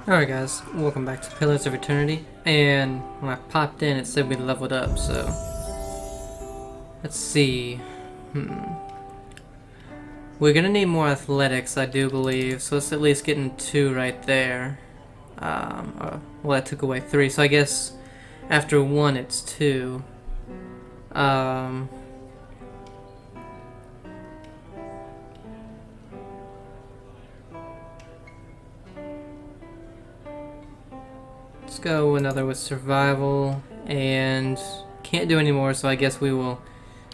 Alright guys, welcome back to Pillars of Eternity, and when I popped in it said we leveled up, so let's see. We're gonna need more athletics, I do believe, so let's at least get in 2 right there. Well, that took away 3, so I guess after 1 it's 2. Let's go another with survival, and can't do any more, so I guess we will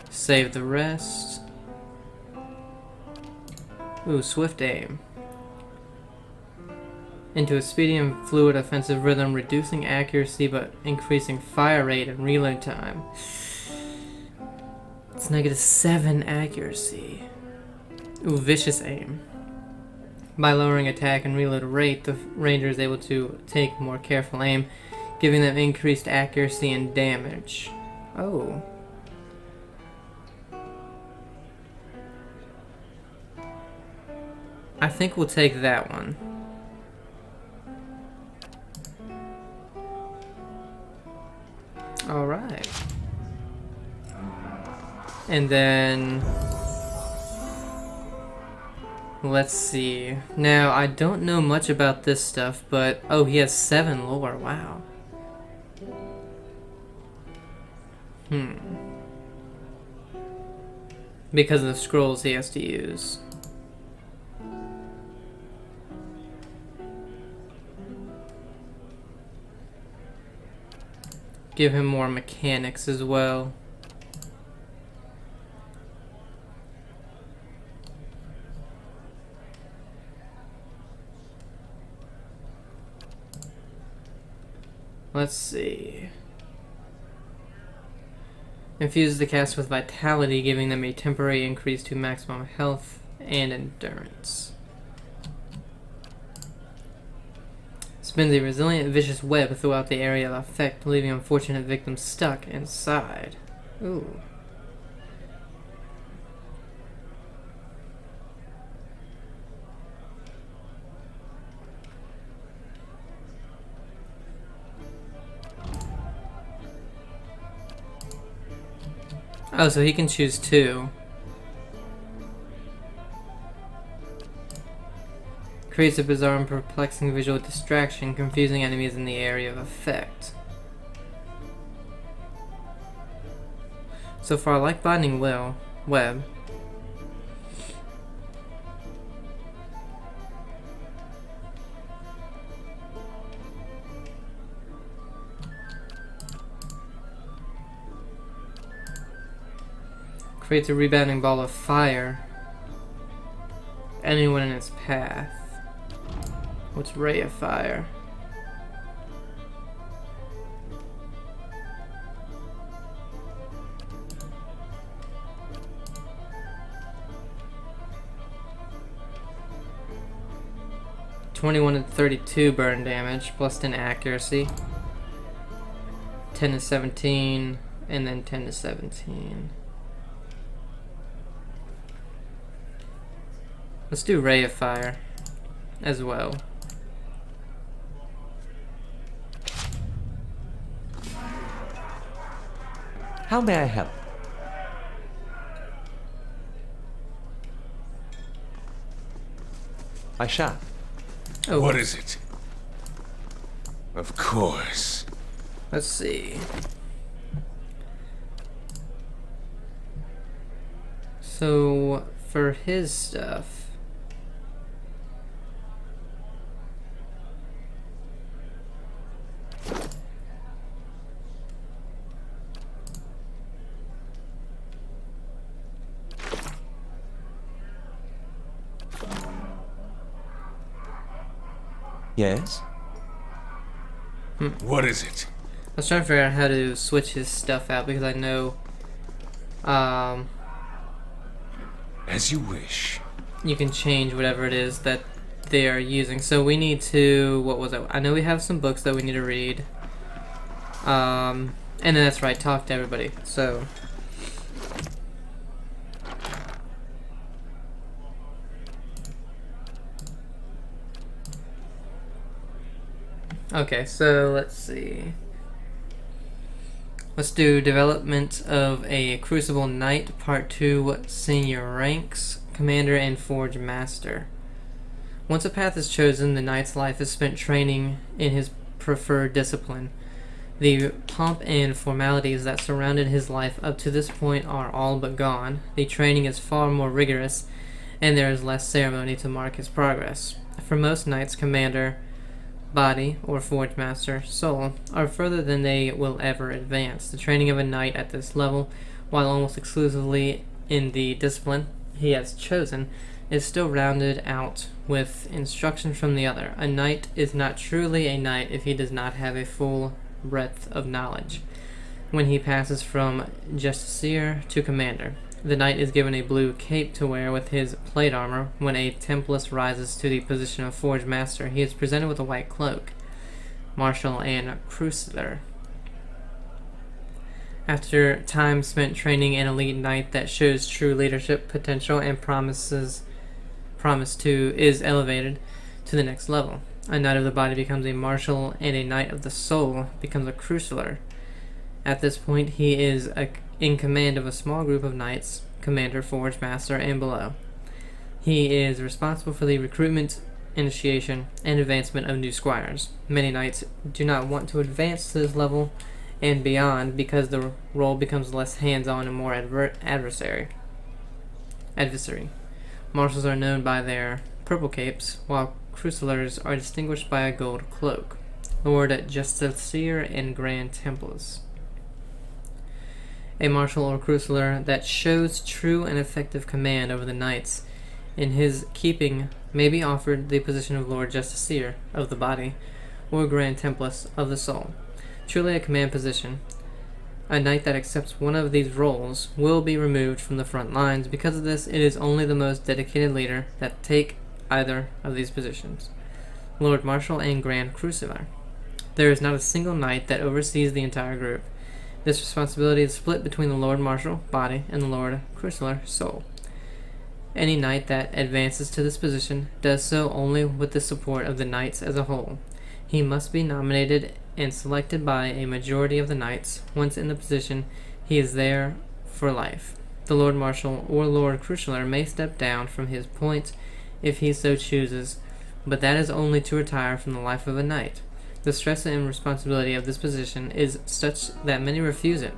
save the rest. Ooh, swift aim. Into a speedy and fluid offensive rhythm, reducing accuracy but increasing fire rate and reload time. It's -7 accuracy. Ooh, vicious aim. By lowering attack and reload rate, the ranger is able to take more careful aim, giving them increased accuracy and damage. Oh. I think we'll take that one. Alright. And then let's see. Now, I don't know much about this stuff, but oh, he has 7 lore. Wow. Because of the scrolls he has to use. Give him more mechanics as well. Let's see. Infuse the cast with vitality, giving them a temporary increase to maximum health and endurance. Spins a resilient vicious web throughout the area of effect, leaving unfortunate victims stuck inside. Ooh. Oh, so he can choose 2. Creates a bizarre and perplexing visual distraction, confusing enemies in the area of effect. So far, I like Binding Web. Creates a rebounding ball of fire. Anyone in its path. What's Ray of Fire? (21 to 32 burn damage, plus 10 accuracy. 10 to 17, and then 10 to 17. Let's do Ray of Fire as well. How may I help? I shall. Oh, what is it? Of course. Let's see. So, for his stuff, Yes? What is it? I was trying to figure out how to switch his stuff out because I know As you wish. you can change whatever it is that they are using. So we need to, what was it? I know we have some books that we need to read. And then that's right, talk to everybody. So Okay, so let's see. Let's do Development of a Crucible Knight, Part 2, Senior Ranks, Commander and Forge Master. Once a path is chosen, the knight's life is spent training in his preferred discipline. The pomp and formalities that surrounded his life up to this point are all but gone. The training is far more rigorous, and there is less ceremony to mark his progress. For most knights, commander, body, or forge master, soul, are further than they will ever advance. The training of a knight at this level, while almost exclusively in the discipline he has chosen, is still rounded out with instruction from the other. A knight is not truly a knight if he does not have a full breadth of knowledge. When he passes from justiciar to commander, the knight is given a blue cape to wear with his plate armor. When a templist rises to the position of forge master, he is presented with a white cloak, martial, and cruciler. After time spent training an elite knight that shows true leadership potential and is elevated to the next level. A knight of the body becomes a martial, and a knight of the soul becomes a cruciler. At this point, he is in command of a small group of knights, commander, forge master, and below. He is responsible for the recruitment, initiation, and advancement of new squires. Many knights do not want to advance to this level and beyond because the role becomes less hands-on and more adversary. Marshals are known by their purple capes, while crucelers are distinguished by a gold cloak. Lord Justiciar and Grand Templars. A marshal or cruceler that shows true and effective command over the knights in his keeping may be offered the position of Lord Justiciar of the body or Grand Templars of the soul. Truly a command position. A knight that accepts one of these roles will be removed from the front lines. Because of this, it is only the most dedicated leader that take either of these positions. Lord Marshal and Grand Cruciler. There is not a single knight that oversees the entire group. This responsibility is split between the Lord Marshal, body, and the Lord Cruciler, soul. Any knight that advances to this position does so only with the support of the knights as a whole. He must be nominated and selected by a majority of the knights. Once in the position, he is there for life. The Lord Marshal or Lord Cruciler may step down from his point if he so chooses, but that is only to retire from the life of a knight. The stress and responsibility of this position is such that many refuse it,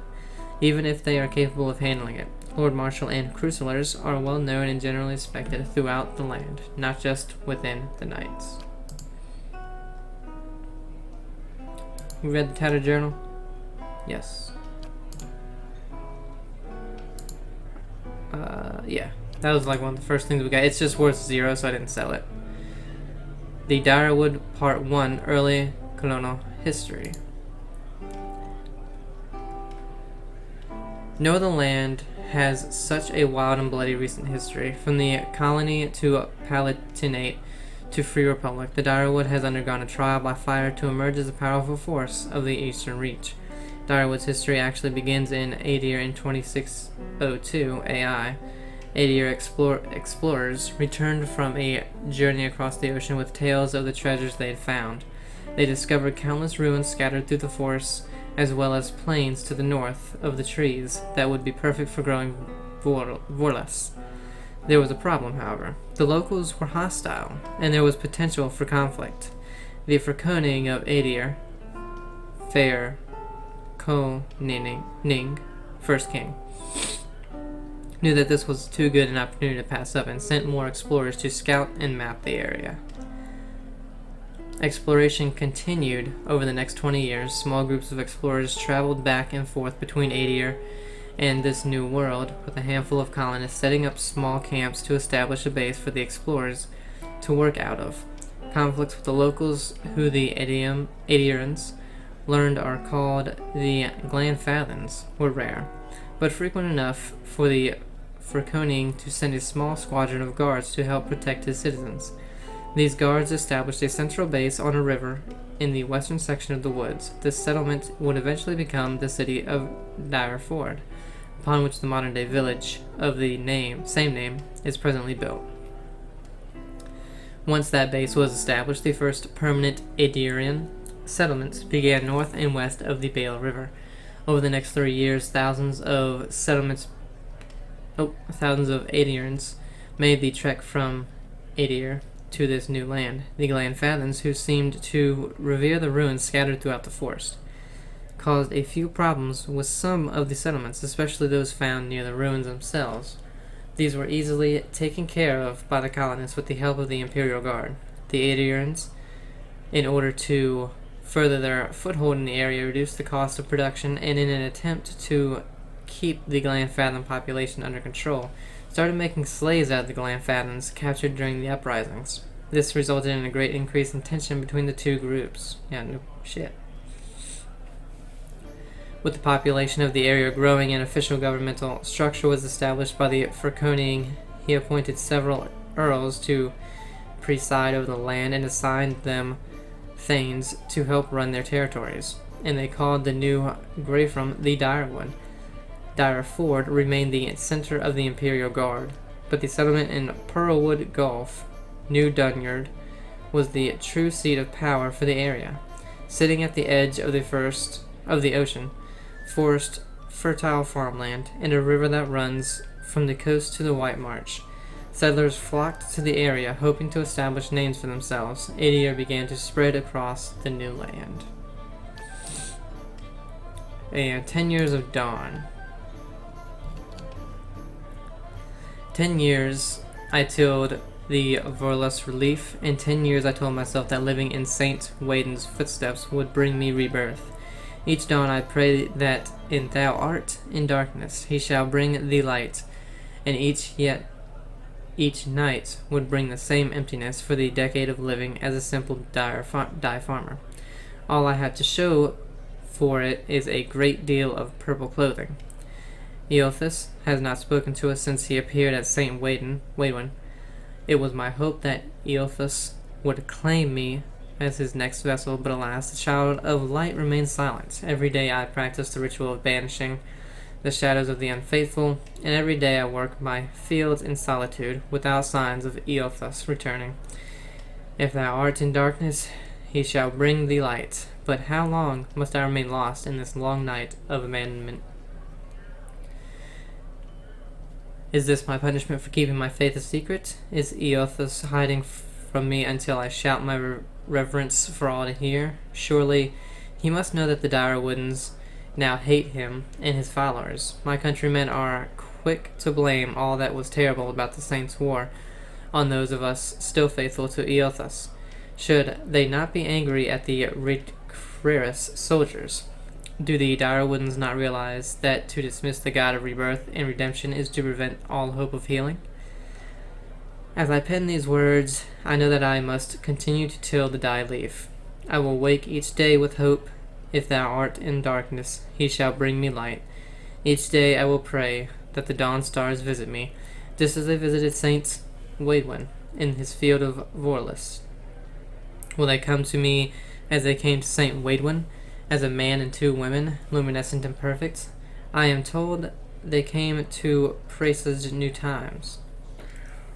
even if they are capable of handling it. Lord Marshal and Crucelers are well known and generally respected throughout the land, not just within the knights. You read the Tattered Journal? Yes. Yeah. That was like one of the first things we got. It's just worth 0, so I didn't sell it. The Direwood Part 1, Early Colonial History. No other land has such a wild and bloody recent history. From the colony to Palatinate to Free Republic, the Direwood has undergone a trial by fire to emerge as a powerful force of the Eastern Reach. Direwood's history actually begins in Adir in 2602 AI. Adir explorers returned from a journey across the ocean with tales of the treasures they had found. They discovered countless ruins scattered through the forests, as well as plains to the north of the trees that would be perfect for growing vorlas. There was a problem, however. The locals were hostile, and there was potential for conflict. The Frekoning of Adir, Fair Ko-Ning, first king, knew that this was too good an opportunity to pass up and sent more explorers to scout and map the area. Exploration continued over the next 20 years. Small groups of explorers traveled back and forth between Adir and this new world, with a handful of colonists setting up small camps to establish a base for the explorers to work out of. Conflicts with the locals, who the Adirans learned are called the Glanfathans, were rare, but frequent enough for the Frekoning to send a small squadron of guards to help protect his citizens. These guards established a central base on a river in the western section of the woods. This settlement would eventually become the city of Direford, upon which the modern-day village of the same name is presently built. Once that base was established, the first permanent Adirian settlements began north and west of the Bale River. Over the next 3 years, thousands of Adierns made the trek from Adir to this new land. The Glanfathans, who seemed to revere the ruins scattered throughout the forest, caused a few problems with some of the settlements, especially those found near the ruins themselves. These were easily taken care of by the colonists with the help of the Imperial Guard. The Adierns, in order to further their foothold in the area, reduced the cost of production, and in an attempt to keep the Glanfathan population under control, started making slaves out of the Glanfathans captured during the uprisings. This resulted in a great increase in tension between the two groups. Yeah, no shit. With the population of the area growing, an official governmental structure was established by the Furconing. He appointed several earls to preside over the land and assigned them thanes to help run their territories, and they called the new Grafrum the Direwood. Dire Ford remained the center of the Imperial Guard, but the settlement in Pearlwood Gulf, New Dunyard, was the true seat of power for the area. Sitting at the edge of the ocean, forest, fertile farmland, and a river that runs from the coast to the White Marsh, settlers flocked to the area, hoping to establish names for themselves. Adir began to spread across the new land. And 10 years of dawn. 10 years I tilled the Vorlus relief. In 10 years I told myself that living in Saint Waden's footsteps would bring me rebirth. Each dawn I pray that in thou art in darkness he shall bring thee light, and each night would bring the same emptiness for the decade of living as a simple dye farmer. All I have to show for it is a great deal of purple clothing. Eothas has not spoken to us since he appeared at St. Waidwen. It was my hope that Eothas would claim me as his next vessel, but alas, the child of light remains silent. Every day I practice the ritual of banishing the shadows of the unfaithful, and every day I work my fields in solitude, without signs of Eothas returning. If thou art in darkness, he shall bring thee light. But how long must I remain lost in this long night of abandonment? Is this my punishment for keeping my faith a secret? Is Eothas hiding from me until I shout my reverence for all to hear? Surely he must know that the Direwoods now hate him and his followers. My countrymen are quick to blame all that was terrible about the Saints' War on those of us still faithful to Eothas. Should they not be angry at the Redcreris soldiers? Do the Direwoods not realize that to dismiss the god of rebirth and redemption is to prevent all hope of healing? As I pen these words, I know that I must continue to till the dye leaf. I will wake each day with hope. If thou art in darkness, he shall bring me light. Each day I will pray that the dawn stars visit me, just as they visited Saint Waidwen in his field of Vorlus. Will they come to me as they came to Saint Waidwen, as a man and two women, luminescent and perfect? I am told they came to presage new times.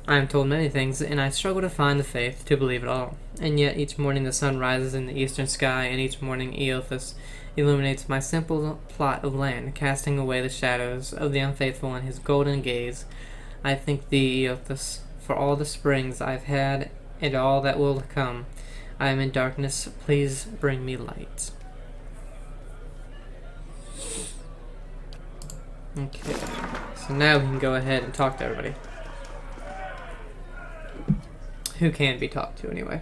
I am told many things, and I struggle to find the faith to believe it all. And yet each morning the sun rises in the eastern sky, and each morning Eothas illuminates my simple plot of land, casting away the shadows of the unfaithful in his golden gaze. I thank thee, Eothas, for all the springs I've had and all that will come. I am in darkness. Please bring me light. Okay, so now we can go ahead and talk to everybody. Who can be talked to, anyway.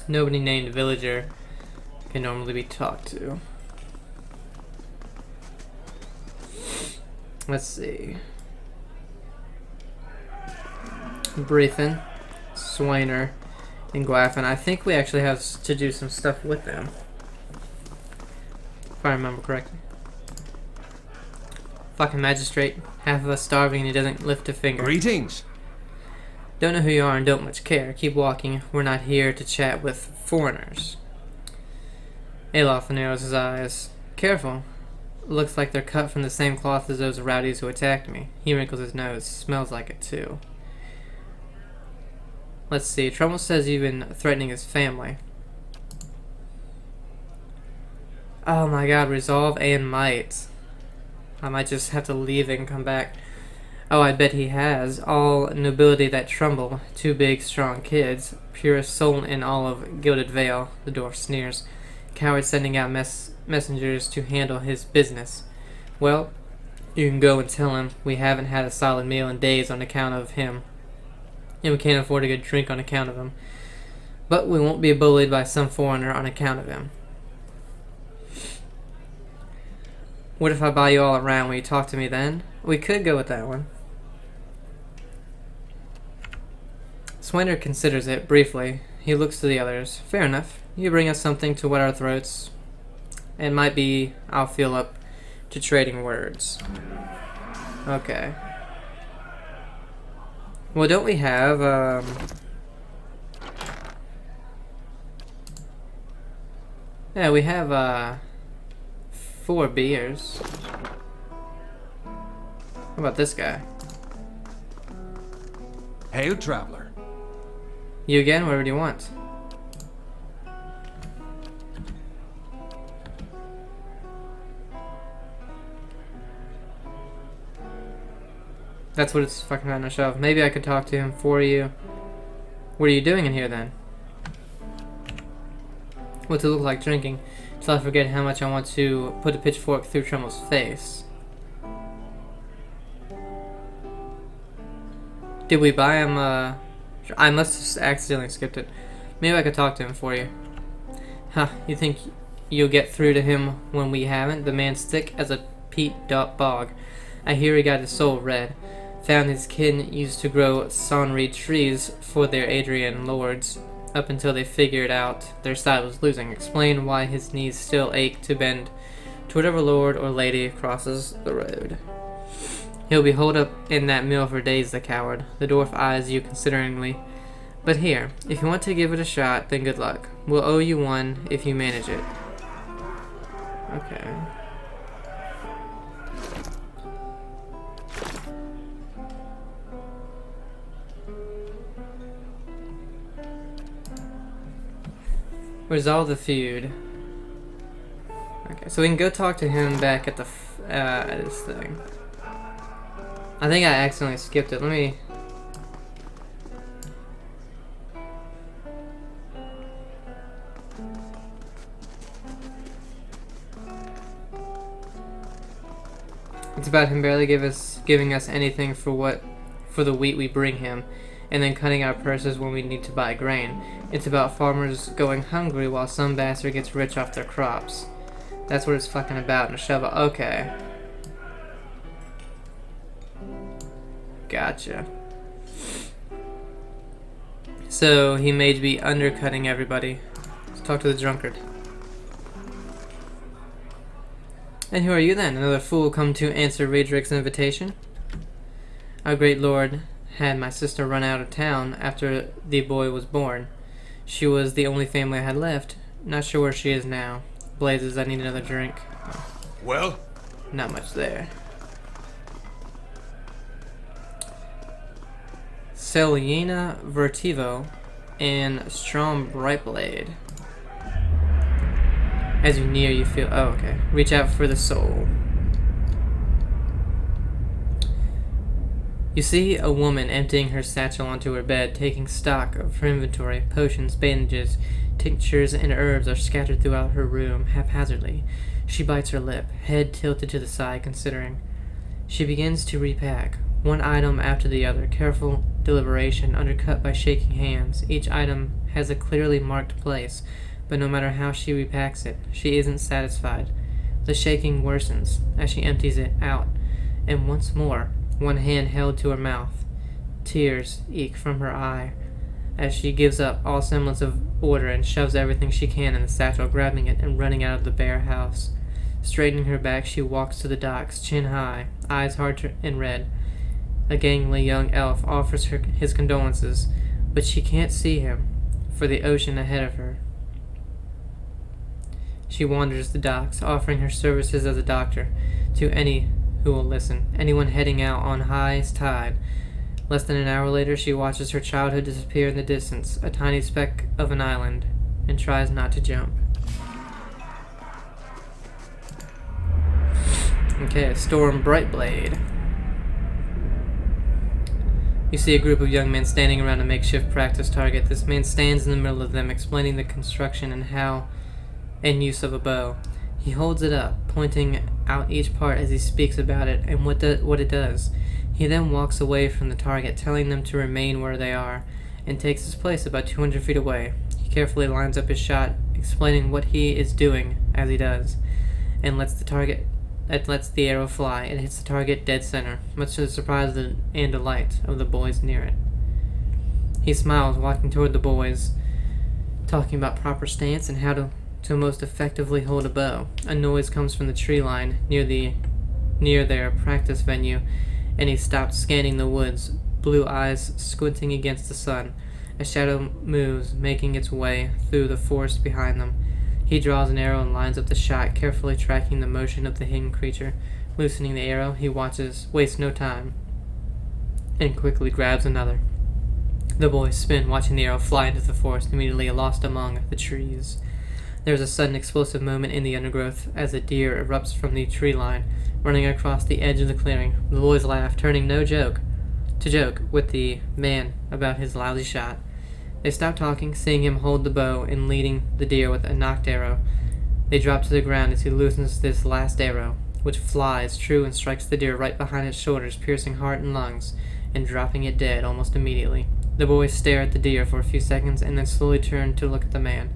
Nobody named Villager can normally be talked to. Let's see. Breathin, Swainer, and Gwaffin. I think we actually have to do some stuff with them, if I remember correctly. Fucking magistrate. Half of us starving and he doesn't lift a finger. Greetings. Don't know who you are and don't much care. Keep walking. We're not here to chat with foreigners. Alof narrows his eyes. Careful. Looks like they're cut from the same cloth as those rowdies who attacked me. He wrinkles his nose. Smells like it too. Let's see. Trummel says you've been threatening his family. Oh my god, resolve and might. I might just have to leave and come back. Oh, I bet he has. All nobility that tremble. Two big, strong kids. Purest soul in all of Gilded Vale, the dwarf sneers. Coward sending out messengers to handle his business. Well, you can go and tell him we haven't had a solid meal in days on account of him. And we can't afford a good drink on account of him. But we won't be bullied by some foreigner on account of him. What if I buy you all around? Will you talk to me then? We could go with that one. Swainer considers it briefly. He looks to the others. Fair enough. You bring us something to wet our throats. It might be I'll feel up to trading words. Okay. Well, don't we have, yeah, we have, 4 beers. How about this guy? Hail, traveler. You again? Whatever do you want? That's what it's fucking on the shelf. Maybe I could talk to him for you. What are you doing in here then? What's it look like drinking? Till I forget how much I want to put a pitchfork through Trumbull's face. Did we buy him I must have just accidentally skipped it. Maybe I could talk to him for you. Huh, you think you'll get through to him when we haven't? The man's thick as a peat bog. I hear he got his soul red. Found his kin used to grow sonry trees for their Adrian lords, up until they figured out their side was losing. Explain why his knees still ache to bend to whatever lord or lady crosses the road. He'll be holed up in that mill for days, the coward. The dwarf eyes you consideringly. But here, if you want to give it a shot, then good luck. We'll owe you one if you manage it. Okay. Resolve the feud. Okay, so we can go talk to him back at the this thing. I think I accidentally skipped it. Let me. It's about him barely giving us anything for the wheat we bring him, and then cutting our purses when we need to buy grain. It's about farmers going hungry while some bastard gets rich off their crops. That's what it's fucking about in a shovel. Okay. Gotcha. So he may be undercutting everybody. Let's talk to the drunkard. And who are you then? Another fool come to answer Radrick's invitation? Our great lord had my sister run out of town after the boy was born. She was the only family I had left. Not sure where she is now. Blazes, I need another drink. Well? Not much there. Selena Vertivo and Strong Brightblade. As you near, you feel... Oh, okay. Reach out for the soul. You see a woman emptying her satchel onto her bed, taking stock of her inventory. Potions, bandages, tinctures, and herbs are scattered throughout her room, haphazardly. She bites her lip, head tilted to the side, considering. She begins to repack, one item after the other, careful deliberation, undercut by shaking hands. Each item has a clearly marked place, but no matter how she repacks it, she isn't satisfied. The shaking worsens as she empties it out, and once more, one hand held to her mouth. Tears eke from her eye as she gives up all semblance of order and shoves everything she can in the satchel, grabbing it and running out of the bare house. Straightening her back, she walks to the docks, chin high, eyes hard and red. A gangly young elf offers her his condolences, but she can't see him for the ocean ahead of her. She wanders the docks, offering her services as a doctor to any who will listen, anyone heading out on highest tide. Less than an hour later, she watches her childhood disappear in the distance, a tiny speck of an island, and tries not to jump. Okay, Storm Brightblade. You see a group of young men standing around a makeshift practice target. This man stands in the middle of them, explaining the construction and use of a bow. He holds it up, pointing out each part as he speaks about it and what it does. He then walks away from the target, telling them to remain where they are, and takes his place about 200 feet away. He carefully lines up his shot, explaining what he is doing as he does, and lets the arrow fly. It hits the target dead center, much to the surprise and delight of the boys near it. He smiles, walking toward the boys, talking about proper stance and how to most effectively hold a bow. A noise comes from the tree line near their practice venue, and he stops, scanning the woods, blue eyes squinting against the sun. A shadow moves, making its way through the forest behind them. He draws an arrow and lines up the shot, carefully tracking the motion of the hidden creature. Loosening the arrow, he wastes no time, and quickly grabs another. The boys spin, watching the arrow fly into the forest, immediately lost among the trees. There is a sudden explosive moment in the undergrowth as a deer erupts from the tree line, running across the edge of the clearing. The boys laugh, turning to joke with the man about his lousy shot. They stop talking, seeing him hold the bow and leading the deer with a knocked arrow. They drop to the ground as he loosens this last arrow, which flies true and strikes the deer right behind its shoulders, piercing heart and lungs, and dropping it dead almost immediately. The boys stare at the deer for a few seconds and then slowly turn to look at the man,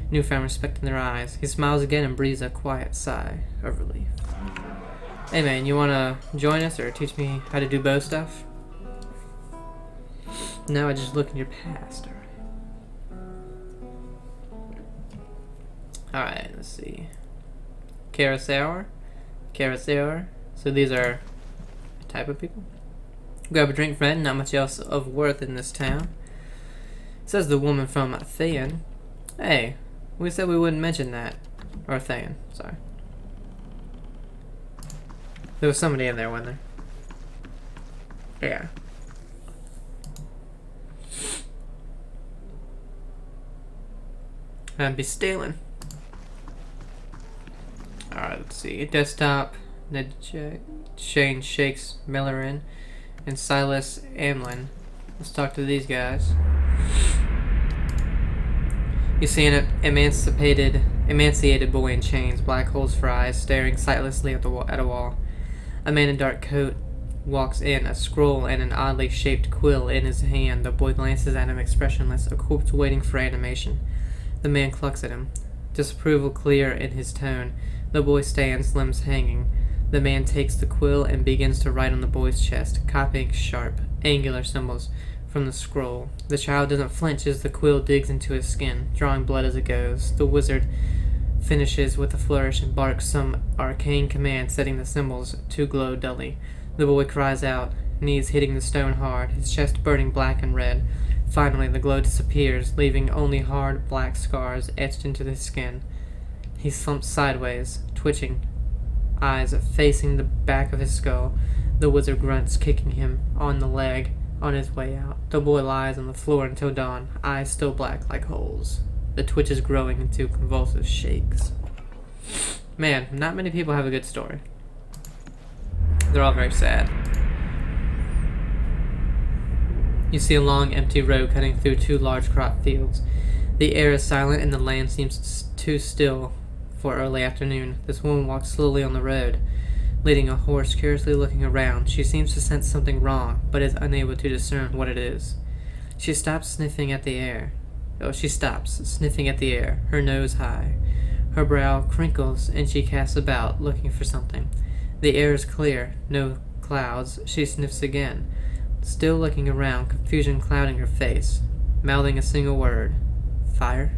newfound respect in their eyes. He smiles again and breathes a quiet sigh of relief. Hey man, you wanna join us or teach me how to do bow stuff? No, I just look in your past. Alright, let's see. Carousel. So these are a type of people. Grab a drink, friend. Not much else of worth in this town. Says the woman from Thayan. Hey, we said we wouldn't mention that. Or Thayan, sorry. There was somebody in there, wasn't there? Yeah. I'd be stealing. Alright, let's see. Desktop, Ned Shane Shakes Millerin, and Silas Amlin. Let's talk to these guys. You see an emaciated boy in chains, black holes for eyes, staring sightlessly at a wall. A man in dark coat walks in, a scroll and an oddly shaped quill in his hand. The boy glances at him expressionless, a corpse waiting for animation. The man clucks at him, disapproval clear in his tone. The boy stands, limbs hanging. The man takes the quill and begins to write on the boy's chest, copying sharp, angular symbols from the scroll. The child doesn't flinch as the quill digs into his skin, drawing blood as it goes. The wizard finishes with a flourish and barks some arcane command, setting the symbols to glow dully. The boy cries out, knees hitting the stone hard, his chest burning black and red. Finally, the glow disappears, leaving only hard, black scars etched into the skin. He slumps sideways, twitching, eyes facing the back of his skull. The wizard grunts, kicking him on the leg on his way out. The boy lies on the floor until dawn, eyes still black like holes. The twitches growing into convulsive shakes. Man, not many people have a good story. They're all very sad. You see a long, empty road cutting through two large crop fields. The air is silent and the land seems too still for early afternoon. This woman walks slowly on the road, leading a horse, curiously looking around. She seems to sense something wrong, but is unable to discern what it is. She stops sniffing at the air, her nose high. Her brow crinkles and she casts about, looking for something. The air is clear, no clouds. She sniffs again, still looking around, confusion clouding her face, mouthing a single word. Fire?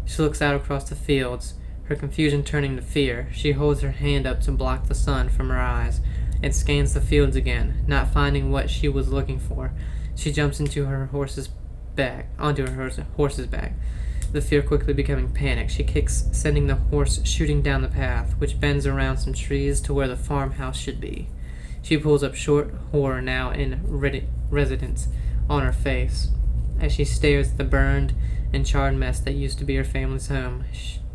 She looks out across the fields, her confusion turning to fear. She holds her hand up to block the sun from her eyes and scans the fields again, not finding what she was looking for. She jumps onto her horse's back, the fear quickly becoming panic. She kicks, sending the horse shooting down the path, which bends around some trees to where the farmhouse should be. She pulls up short, horror now in residence on her face, as she stares at the burned and charred mess that used to be her family's home.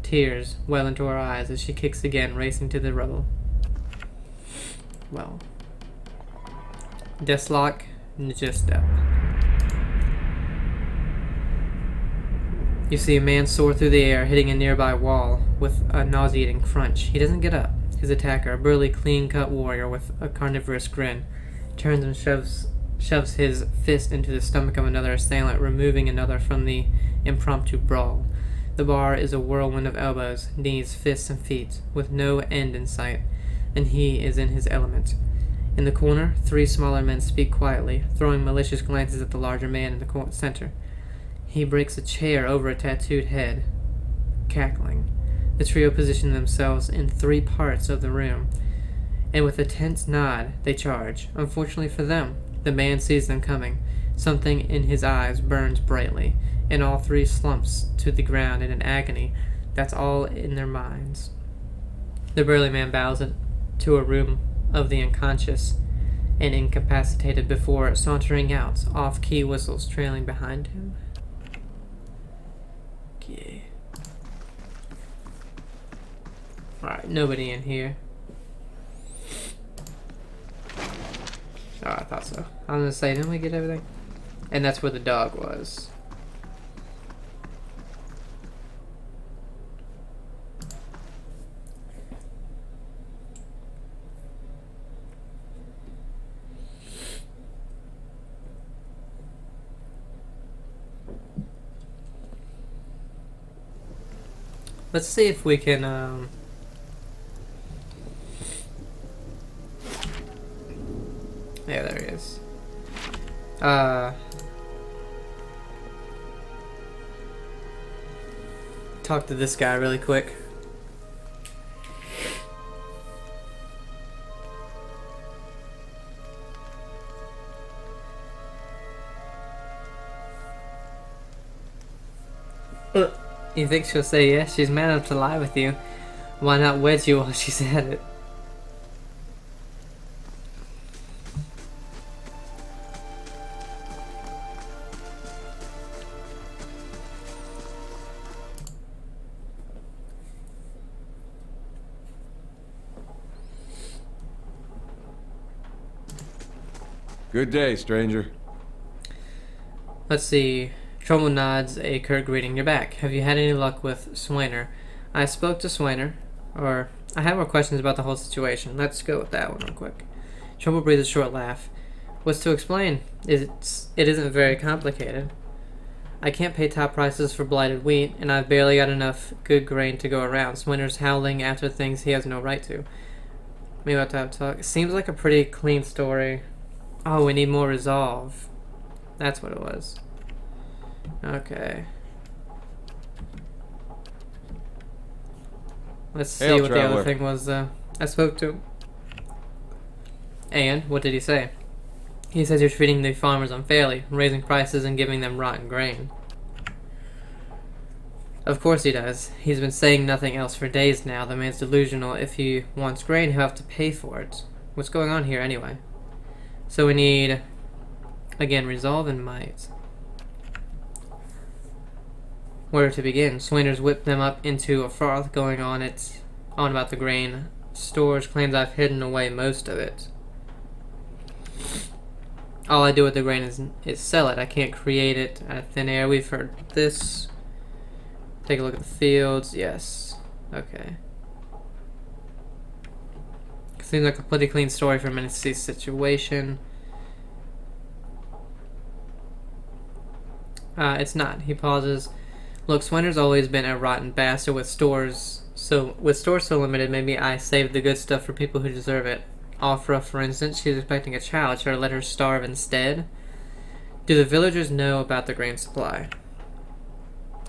Tears well into her eyes as she kicks again, racing to the rubble. well. Deslock, just step. You see a man soar through the air, hitting a nearby wall with a nauseating crunch. He doesn't get up. His attacker, a burly, clean-cut warrior with a carnivorous grin, turns and shoves his fist into the stomach of another assailant, removing another from the impromptu brawl. The bar is a whirlwind of elbows, knees, fists, and feet, with no end in sight, and he is in his element. In the corner, 3 smaller men speak quietly, throwing malicious glances at the larger man in the center. He breaks a chair over a tattooed head, cackling. The trio position themselves in 3 parts of the room, and with a tense nod, they charge. Unfortunately for them, the man sees them coming. Something in his eyes burns brightly, and all 3 slumps to the ground in an agony that's all in their minds. The burly man bows to a room of the unconscious and incapacitated before sauntering out, off-key whistles trailing behind him. Okay. Alright, nobody in here. Oh, I thought so. I was gonna say, didn't we get everything? And that's where the dog was. Let's see if we can, yeah, there he is. Talk to this guy really quick. You think she'll say yes? She's man enough to lie with you. Why not wed you while she's at it? Good day, stranger. Let's see. Trumbull nods a curt greeting. You're back. Have you had any luck with Swainer? I spoke to Swainer, or I have more questions about the whole situation. Let's go with that one real quick. Trumbull breathes a short laugh. What's to explain? It isn't very complicated. I can't pay top prices for blighted wheat, and I've barely got enough good grain to go around. Swainer's howling after things he has no right to. Maybe I'll have to have a talk. Seems like a pretty clean story. Oh, we need more resolve. That's what it was. Okay. Let's see Hail, what traveler. the other thing was. I spoke to him. And what did he say? He says you're treating the farmers unfairly, raising prices and giving them rotten grain. Of course he does. He's been saying nothing else for days now. The man's delusional. If he wants grain, he'll have to pay for it. What's going on here anyway? So we need, again, resolve and might. Where to begin? Swainer's whipped them up into a froth, going on about the grain stores, claims I've hidden away most of it. All I do with the grain is sell it. I can't create it out of thin air. We've heard this. Take a look at the fields. Yes. Okay. Seems like a pretty clean story for a Menacee situation. It's not. He pauses. Look, Swinner's always been a rotten bastard with stores so limited. Maybe I saved the good stuff for people who deserve it. Afra, for instance, she's expecting a child. Should I let her starve instead? Do the villagers know about the grain supply?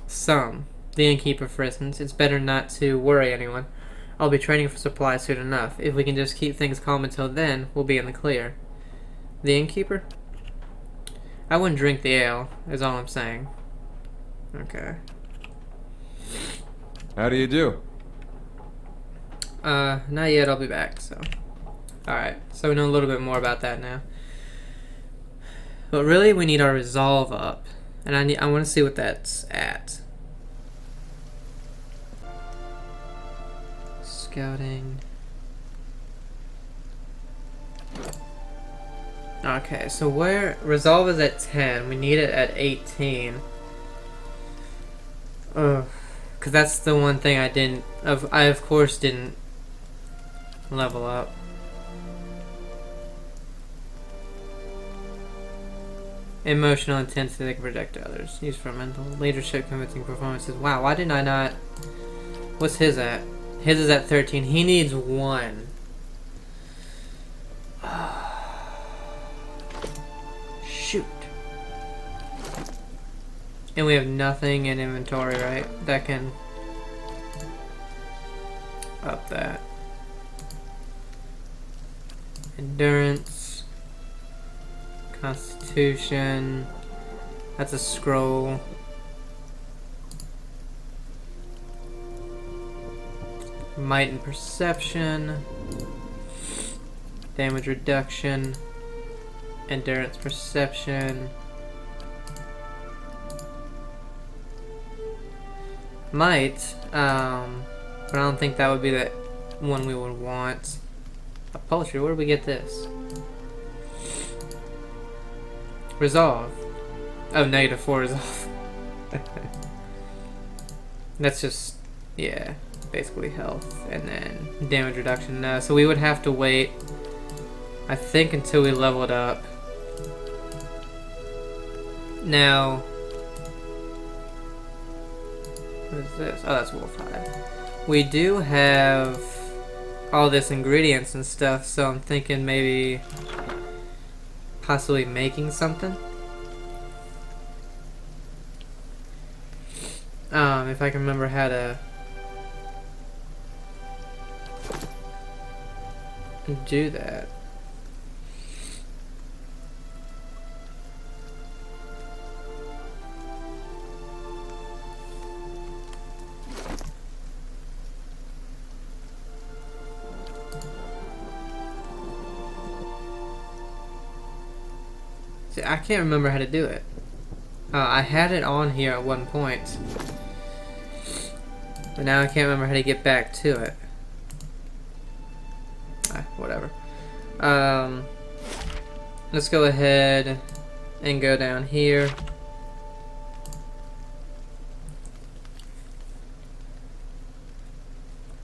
Some. The innkeeper, for instance. It's better not to worry anyone. I'll be training for supply soon enough. If we can just keep things calm until then, we'll be in the clear. The innkeeper? I wouldn't drink the ale, is all I'm saying. Okay. How do you do? Not yet, I'll be back, so. Alright, so we know a little bit more about that now. But really, we need our resolve up. And I want to see what that's at. Scouting. Okay, so where resolve is at 10. We need it at 18. Ugh, because that's the one thing I didn't. I of course didn't level up. Emotional intensity that can project to others. Used for mental leadership, convincing performances. Wow, why didn't I not? What's his at? His is at 13. He needs 1. Shoot. And we have nothing in inventory, right? That can up that. Endurance. Constitution. That's a scroll. Might and perception. Damage reduction. Endurance perception. Might, but I don't think that would be the one we would want. Upholstery, where do we get this? Resolve. Oh, -4 resolve. That's just, yeah, basically health. And then damage reduction. No, so we would have to wait, I think, until we level it up. Now, what is this? Oh, that's Wolf Hide. We do have all this ingredients and stuff, so I'm thinking maybe possibly making something. If I can remember how to do that. See, I can't remember how to do it. I had it on here at one point, but now I can't remember how to get back to it. Whatever. Let's go ahead and go down here.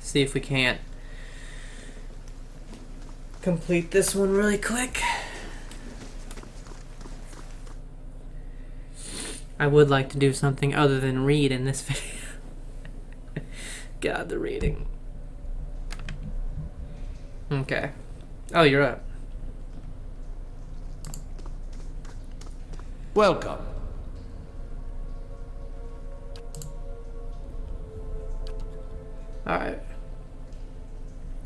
See if we can't complete this one really quick. I would like to do something other than read in this video. God, the reading. Okay. Oh, you're up. Welcome. Alright.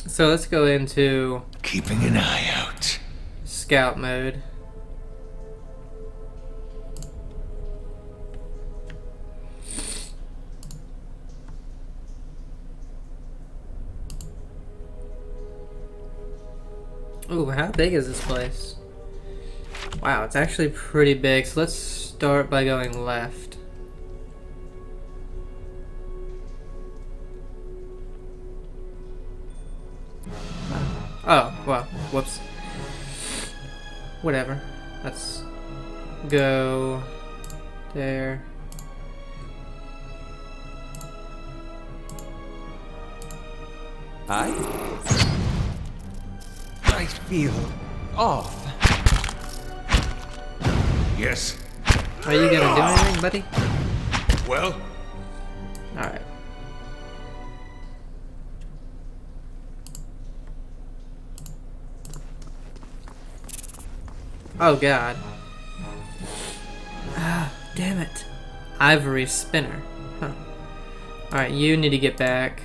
So let's go into Keeping an eye out. scout mode. Ooh, how big is this place? Wow, it's actually pretty big. So let's start by going left. Oh, well, whoops. Whatever. Let's go there. I feel off. Yes. Are you gonna do anything, buddy? Well, Alright. Oh god. Ah, damn it. Ivory spinner. Huh. Alright, you need to get back.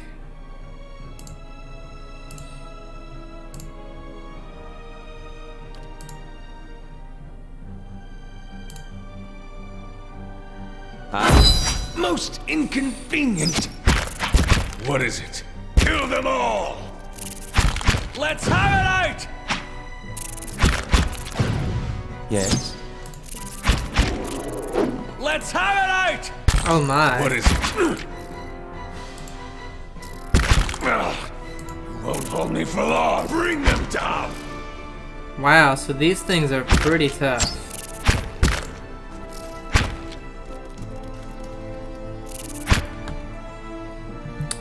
most inconvenient. What is it? Kill them all! Let's have it out! Yes? Let's have it out! Oh my. What is it? You won't hold me for long. Bring them down! I. Most inconvenient. What is it? Kill them all! Let's have it out! What is it? Let's have it out! What is it? Kill them all! Bring them down! Ugh. You won't hold me for long. Bring them down! Wow, so these things are pretty tough.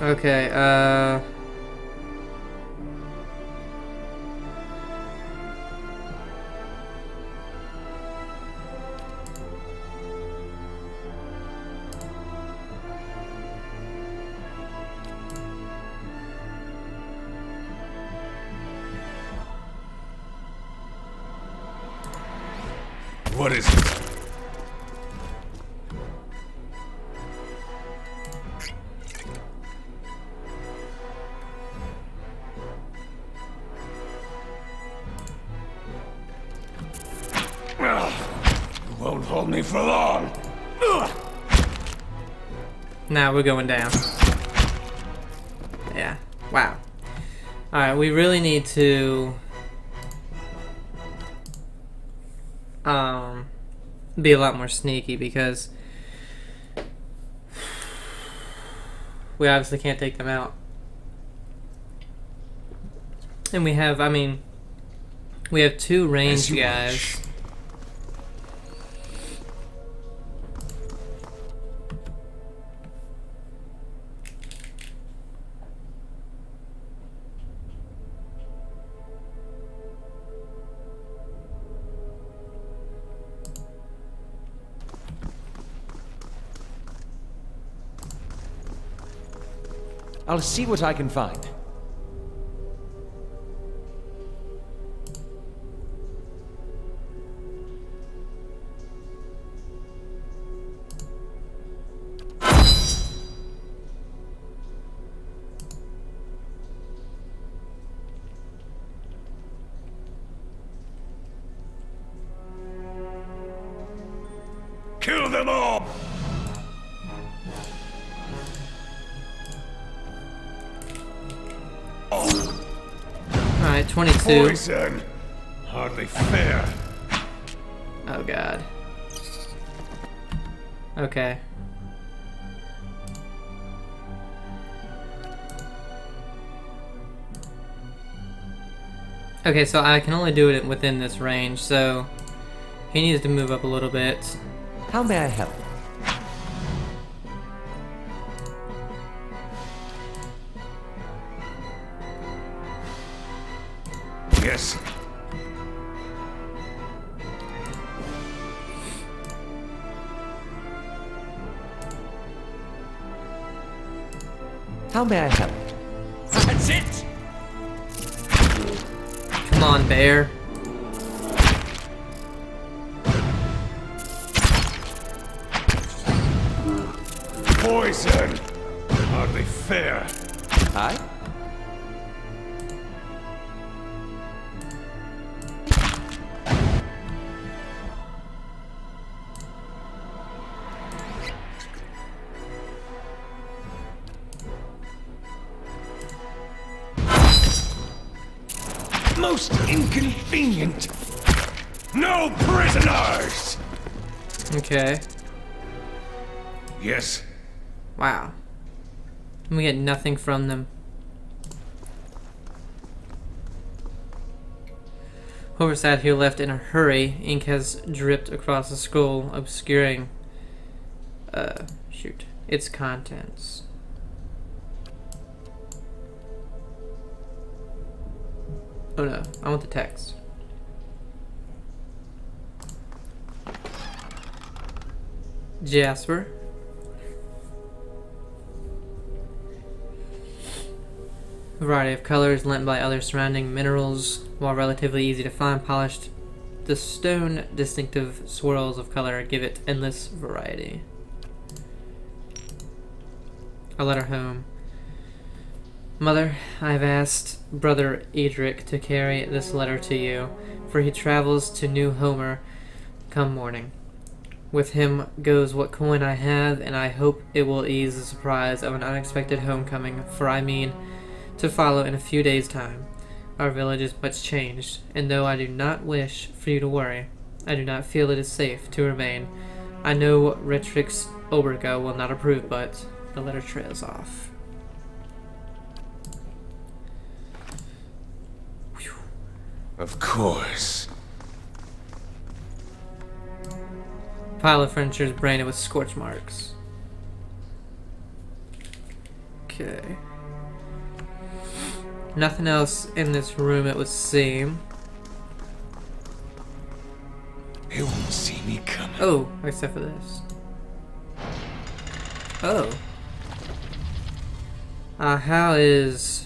Okay, What is it? You won't hold me for long. now we're going down. Yeah, wow. Alright, we really need to be a lot more sneaky because we obviously can't take them out. And we have, I mean, we have two ranged guys. I'll see what I can find. Kill them all! Alright, 22. Poison! Hardly fair. Oh god. Okay. Okay, so I can only do it within this range, so he needs to move up a little bit. How may I help? Yes. How may I help? That's it! Come on, bear. Poison! Hardly fair. Aye? Most inconvenient! No prisoners! Okay. Yes. Wow. And we get nothing from them. Whoever sat here left in a hurry. Ink has dripped across the skull, obscuring its contents. Oh no, I want the text. Jasper. A variety of colors lent by other surrounding minerals, while relatively easy to find, polished. The stone distinctive swirls of color give it endless variety. A letter home. Mother, I've asked Brother Edric to carry this letter to you, for he travels to New Homer come morning. With him goes what coin I have, and I hope it will ease the surprise of an unexpected homecoming, for I mean to follow in a few days' time. Our village is much changed, and though I do not wish for you to worry, I do not feel it is safe to remain. I know Retrix Oberga will not approve, but the letter trails off. Of course. Pile of furniture is branded with scorch marks. Okay. Nothing else in this room, it would seem. They won't see me coming. Oh, except for this. Oh. How is...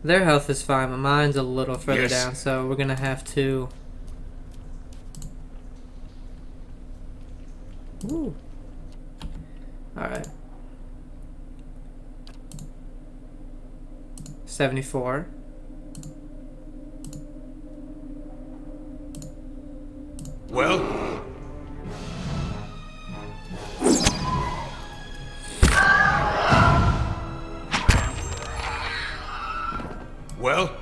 Their health is fine, but mine's a little further Yes. down, so we're gonna have to... Ooh. Alright. 74. Well? Well?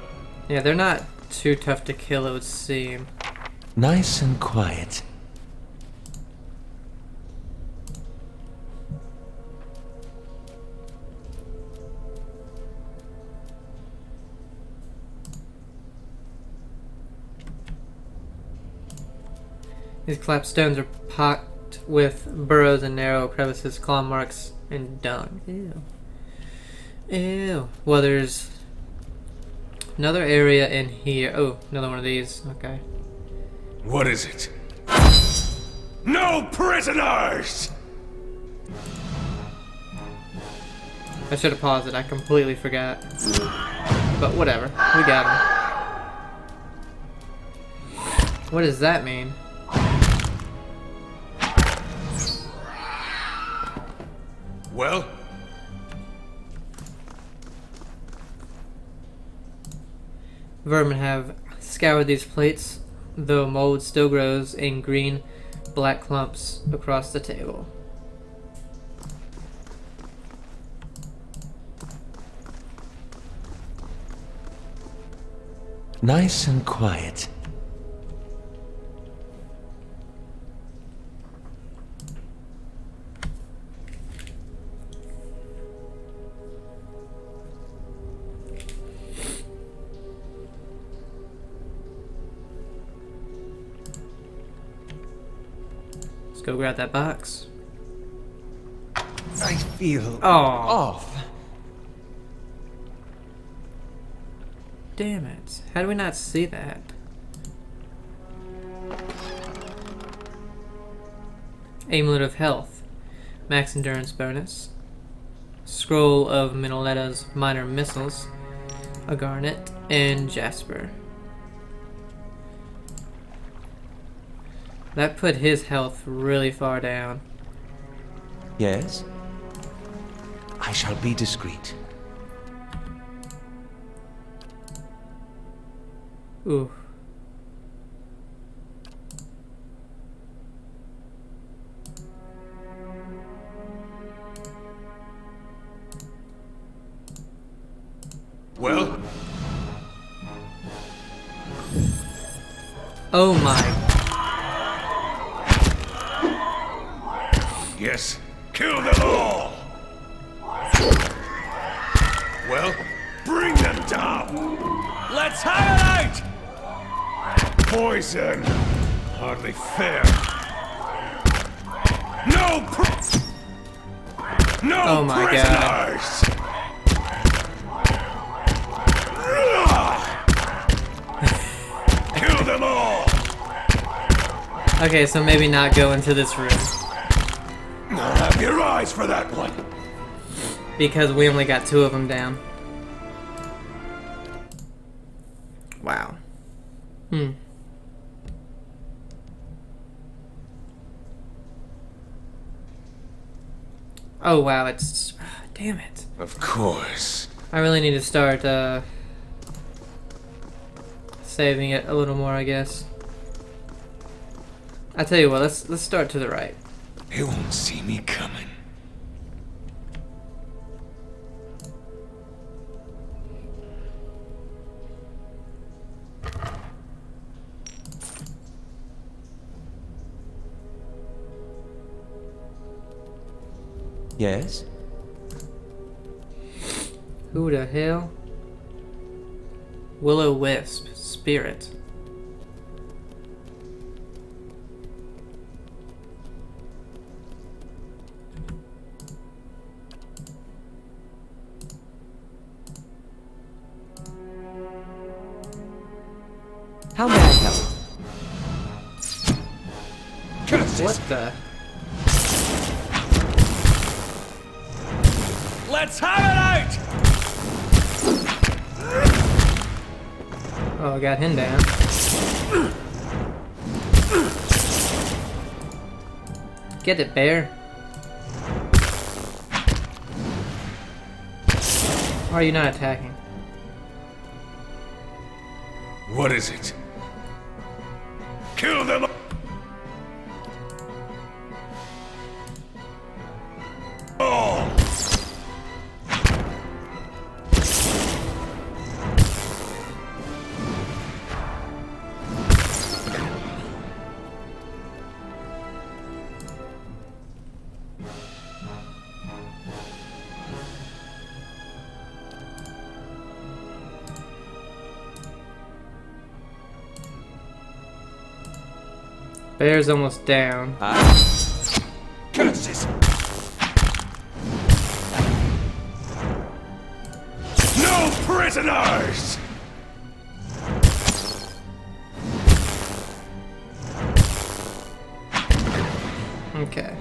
Yeah, they're not too tough to kill, it would seem. Nice and quiet. These collapsed stones are pocked with burrows and narrow crevices, claw marks, and dung. Ew. Ew. Well, there's another area in here. Oh, another one of these. Okay. What is it? No prisoners! I should have paused it. I completely forgot. But whatever. We got him. What does that mean? Well? Vermin have scoured these plates, though mold still grows in green, black clumps across the table. Nice and quiet. Let's go grab that box. I feel Oh, off. damn it. How do we not see that? Amulet of Health. Max Endurance bonus. Scroll of Minnaletta's Minor Missiles. A Garnet. And Jasper. That put his health really far down. Yes? I shall be discreet. Ooh. Well? Oh my. Yes. Kill them all! Well, bring them down! Let's have it out! Poison! Hardly fair. No Oh my God. prisoners! Kill them all! Okay, so maybe not go into this room. I'll have your eyes for that one. Because we only got 2 of them down. Wow. Oh wow, it's... damn it. Of course. I really need to start, saving it a little more, I guess. I tell you what, let's start to the right. They won't see me coming. Yes? Who the hell? Will-o-wisp. Spirit. How may I help? What the? Let's have it out! Oh, I got him down. Get it, bear. Why are you not attacking? What is it? Kill them all! Bear's almost down. Curses! No prisoners! Okay.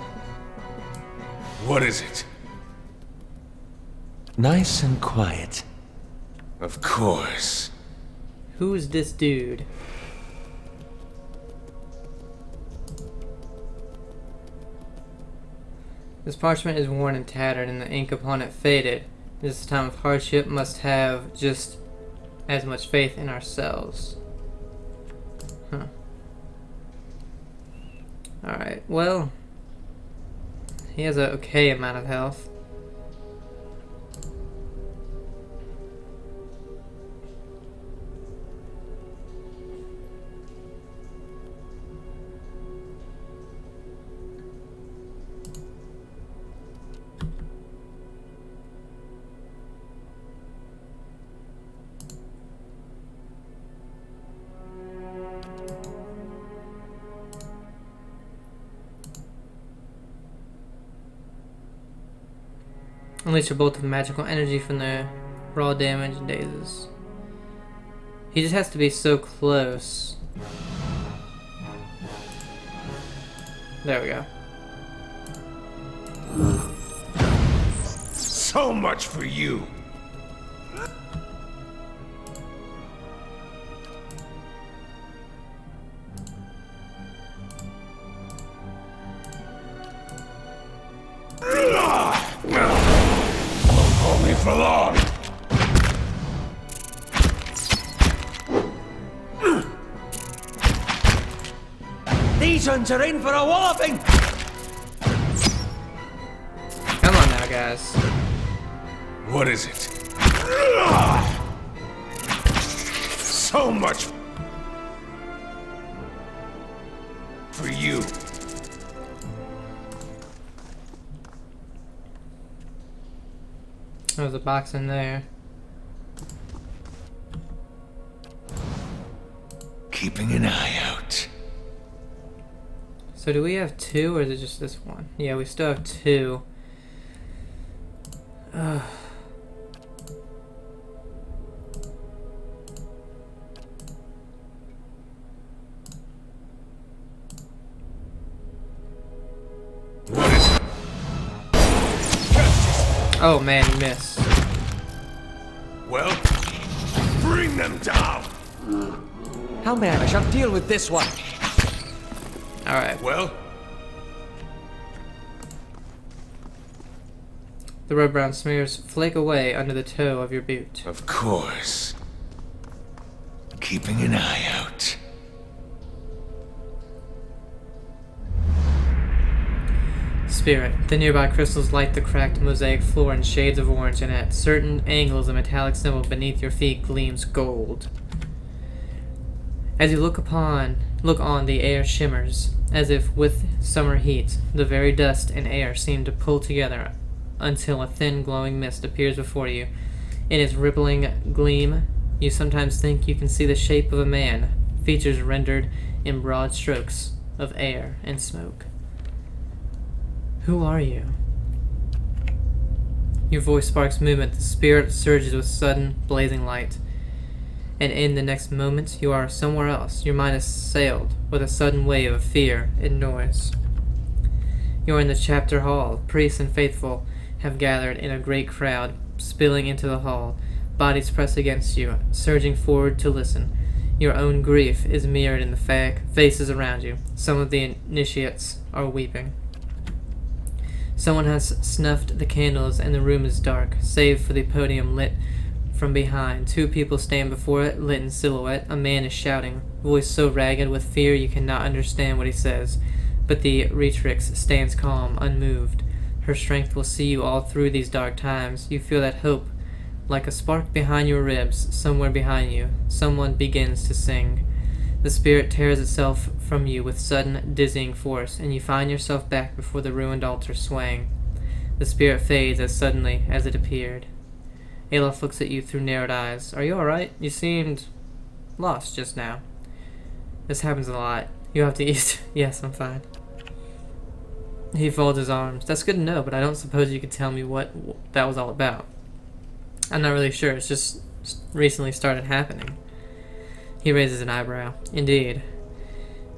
What is it? Nice and quiet. Of course. Who's this dude? This parchment is worn and tattered, and the ink upon it faded. This time of hardship must have just as much faith in ourselves. Huh. Alright, well, he has an okay amount of health. Unleash a bolt of magical energy from the raw damage and dazes. He just has to be so close. There we go. So much for you. Won't hold me for long. These ones are in for a walloping! Come on now, guys. What is it? So much for you. There's a box in there. Keeping an eye out. So do we have two, or is it just this one? Yeah, we still have two. What is it? Oh man, you missed. Well, bring them down. How may I shall deal with this one? Alright. Well, The red-brown smears flake away under the toe of your boot. of course. Keeping an eye out. Spirit. The nearby crystals light the cracked mosaic floor in shades of orange, and at certain angles a metallic symbol beneath your feet gleams gold. As you look on, the air shimmers, as if with summer heat. The very dust and air seem to pull together until a thin glowing mist appears before you. In its rippling gleam, You sometimes think you can see the shape of a man, features rendered in broad strokes of air and smoke. Who are you? Your voice sparks movement, the spirit surges with sudden, blazing light. And in the next moment, you are somewhere else. Your mind is sailed with a sudden wave of fear and noise. You are in the chapter hall. Priests and faithful have gathered in a great crowd, spilling into the hall. Bodies press against you, surging forward to listen. Your own grief is mirrored in the faces around you. Some of the initiates are weeping. Someone has snuffed the candles and the room is dark, save for the podium lit from behind. Two people stand before it, lit in silhouette. A man is shouting, voice so ragged with fear you cannot understand what he says. But the Retrix stands calm, unmoved. Her strength will see you all through these dark times. You feel that hope, like a spark behind your ribs, somewhere behind you. Someone begins to sing. The spirit tears itself from you with sudden, dizzying force, and you find yourself back before the ruined altar swaying. The spirit fades as suddenly as it appeared. Alof looks at you through narrowed eyes. Are you alright? You seemed lost just now. This happens a lot. You have to eat. Yes, I'm fine. He folds his arms. That's good to know, but I don't suppose you could tell me what that was all about. I'm not really sure. It's just recently started happening. He raises an eyebrow. Indeed.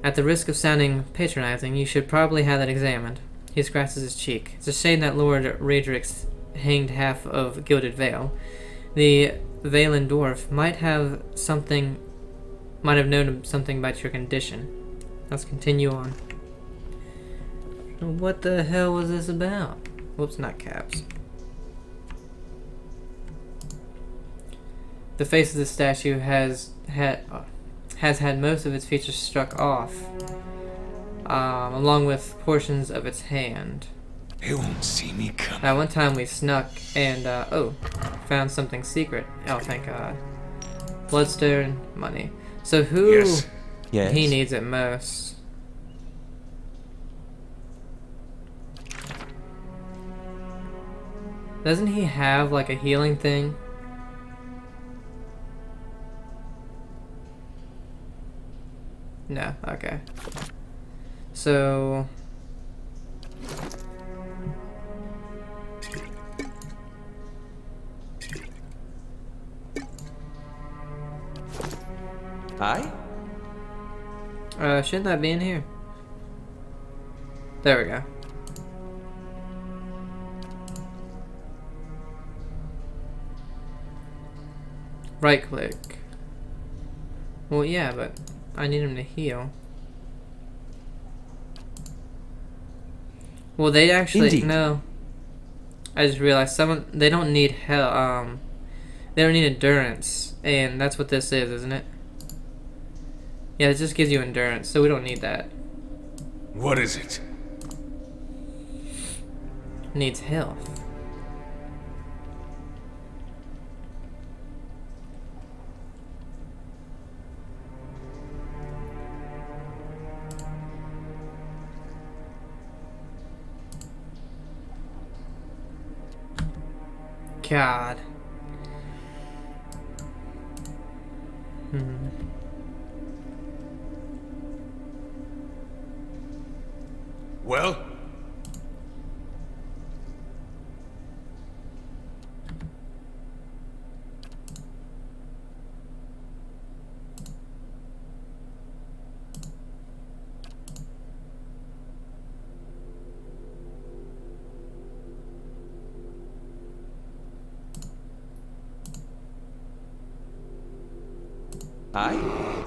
At the risk of sounding patronizing, you should probably have that examined. He scratches his cheek. It's a shame that Lord Radrix hanged half of Gilded Vale. The Valen dwarf might have known something about your condition. Let's continue on. What the hell was this about? Whoops, not caps. The face of the statue has had most of its features struck off, along with portions of its hand. They won't see me coming. At one time we snuck and, found something secret. Oh, thank God. Bloodstone, money. So who Yes. he needs it most? Doesn't he have, like, a healing thing? No, okay. So... Aye? shouldn't that be in here? There we go. Right click. Well, yeah, but I need him to heal. Well, they actually Indeed. no. I just realized they don't need hell. They don't need endurance, and that's what this is, isn't it? Yeah, it just gives you endurance, so we don't need that. What is it? Needs health. God. Well? Aye?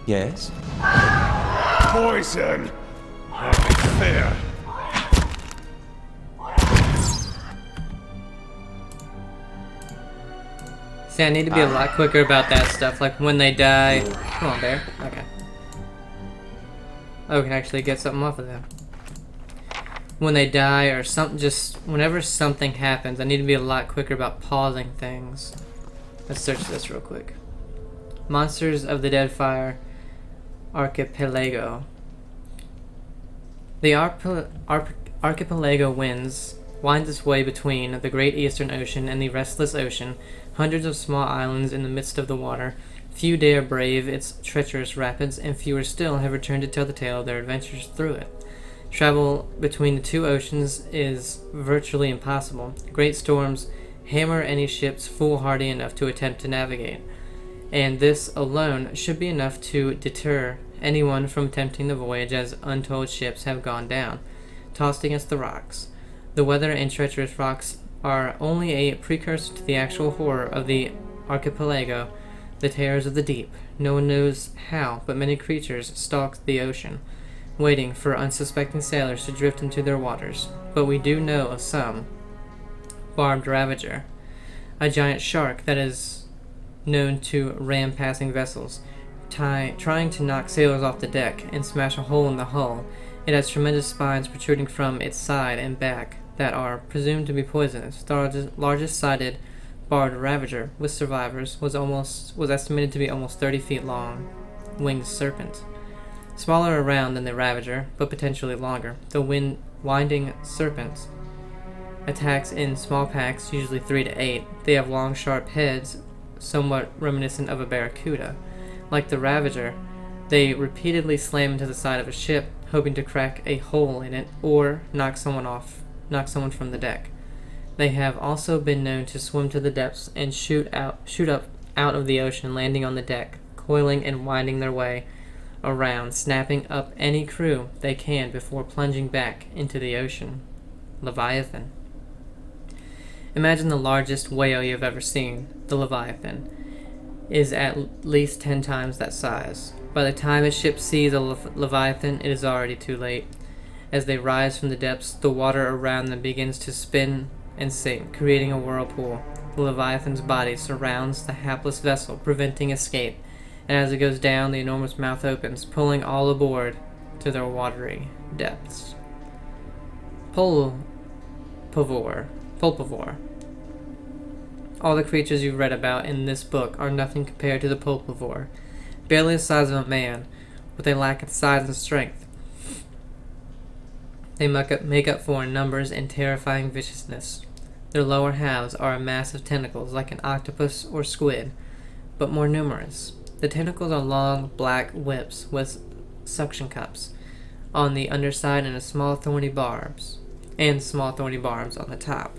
Yes? Poison! Hardly fair. See, I need to be a lot quicker about that stuff, like when they die. Come on, bear. Okay. Oh, we can actually get something off of them. When they die or something, just whenever something happens, I need to be a lot quicker about pausing things. Let's search this real quick. Monsters of the Deadfire Archipelago. The archipelago winds its way between the great eastern ocean and the restless ocean, hundreds of small islands in the midst of the water. Few dare brave its treacherous rapids, and fewer still have returned to tell the tale of their adventures through it. Travel between the two oceans is virtually impossible. Great storms hammer any ships foolhardy enough to attempt to navigate, and this alone should be enough to deter anyone from attempting the voyage, as untold ships have gone down, tossed against the rocks. The weather and treacherous rocks are only a precursor to the actual horror of the archipelago, the terrors of the deep. No one knows how, but many creatures stalk the ocean, waiting for unsuspecting sailors to drift into their waters. But we do know of some. Barbed Ravager, a giant shark that is known to ram passing vessels, trying to knock sailors off the deck and smash a hole in the hull. It has tremendous spines protruding from its side and back that are presumed to be poisonous. The largest sided Barbed Ravager with survivors was estimated to be almost 30 feet long, winged serpent. Smaller around than the Ravager, but potentially longer. The winding serpent attacks in small packs, usually 3 to 8. They have long, sharp heads, somewhat reminiscent of a barracuda. Like the Ravager, they repeatedly slam into the side of a ship, hoping to crack a hole in it or knock someone from the deck. They have also been known to swim to the depths and shoot up out of the ocean, landing on the deck, coiling and winding their way around, snapping up any crew they can before plunging back into the ocean. Leviathan. Imagine the largest whale you've ever seen. The Leviathan is at least 10 times that size. By the time a ship sees a Leviathan, it is already too late. As they rise from the depths, the water around them begins to spin and sink, creating a whirlpool. The Leviathan's body surrounds the hapless vessel, preventing escape, and as it goes down, the enormous mouth opens, pulling all aboard to their watery depths. Pulpivore. All the creatures you've read about in this book are nothing compared to the Pulpivore. Barely the size of a man, with a lack of size and strength. They make up for in numbers and terrifying viciousness. Their lower halves are a mass of tentacles like an octopus or squid, but more numerous. The tentacles are long, black whips with suction cups on the underside and small thorny barbs on the top.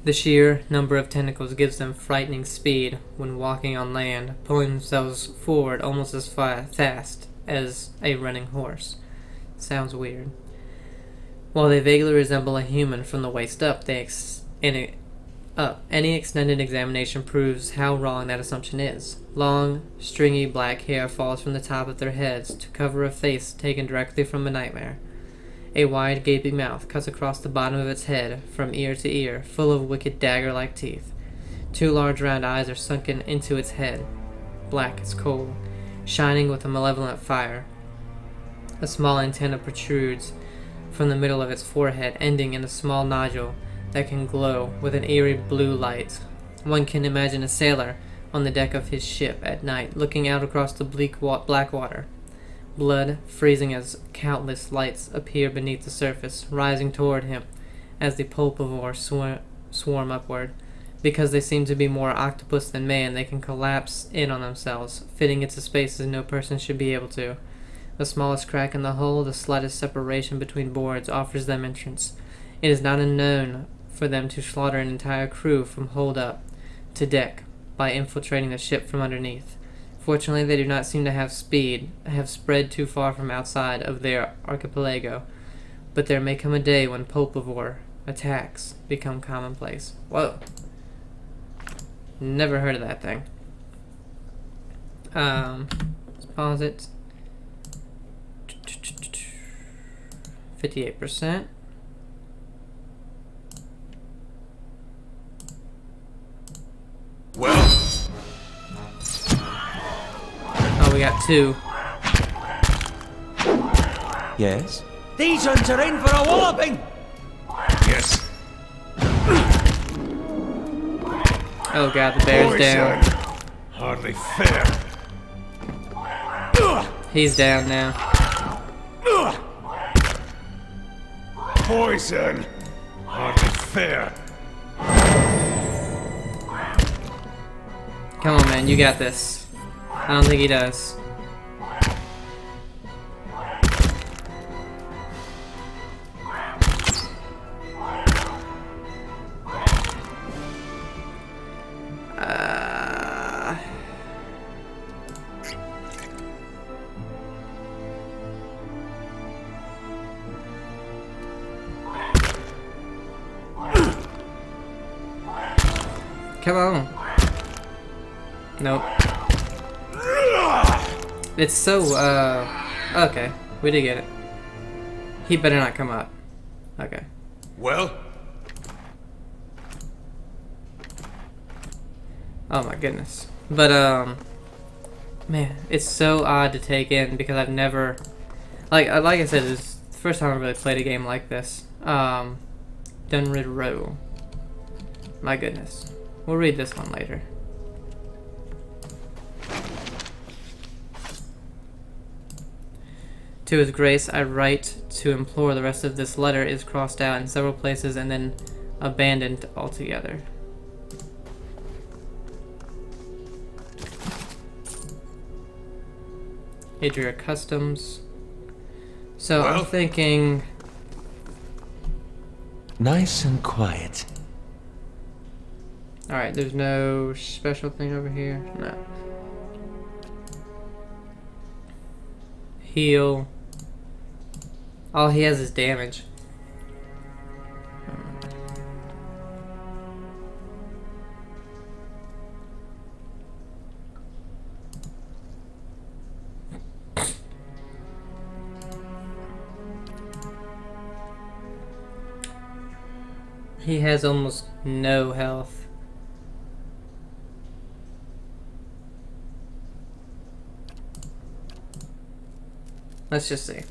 The sheer number of tentacles gives them frightening speed when walking on land, pulling themselves forward almost as fast as a running horse. Sounds weird. While they vaguely resemble a human from the waist up, any extended examination proves how wrong that assumption is. Long, stringy black hair falls from the top of their heads to cover a face taken directly from a nightmare. A wide, gaping mouth cuts across the bottom of its head from ear to ear, full of wicked dagger-like teeth. 2 large round eyes are sunken into its head, black as coal, shining with a malevolent fire. A small antenna protrudes from the middle of its forehead, ending in a small nodule that can glow with an eerie blue light. One can imagine a sailor on the deck of his ship at night, looking out across the bleak black water. Blood freezing as countless lights appear beneath the surface, rising toward him as the Pulpivore swarm upward. Because they seem to be more octopus than man, they can collapse in on themselves, fitting into spaces no person should be able to. The smallest crack in the hull, the slightest separation between boards, offers them entrance. It is not unknown for them to slaughter an entire crew from hold up to deck by infiltrating the ship from underneath. Fortunately, they do not seem to have spread too far from outside of their archipelago, but there may come a day when Pulpivore attacks become commonplace. Whoa. Never heard of that thing. Let's pause it. 58%. Well, Oh, we got 2. Yes? These ones are in for a walloping! yes. Oh god, the bear's Boy, down. son. Hardly fair. He's down now. Poison! Hardly fair. Come on, man, you got this. I don't think he does. Come on. Nope. It's so, okay. We did get it. He better not come up. Okay. Well? Oh my goodness. But, man, it's so odd to take in because I've never, like I said, it's the first time I really played a game like this. Dunrid Row. My goodness. We'll read this one later. To His Grace, I write to implore. The rest of this letter is crossed out in several places and then abandoned altogether. Adria Customs. So Well? I'm thinking. Nice and quiet. Alright, there's no special thing over here. No. Heal. All he has is damage. He has almost no health. Let's just see.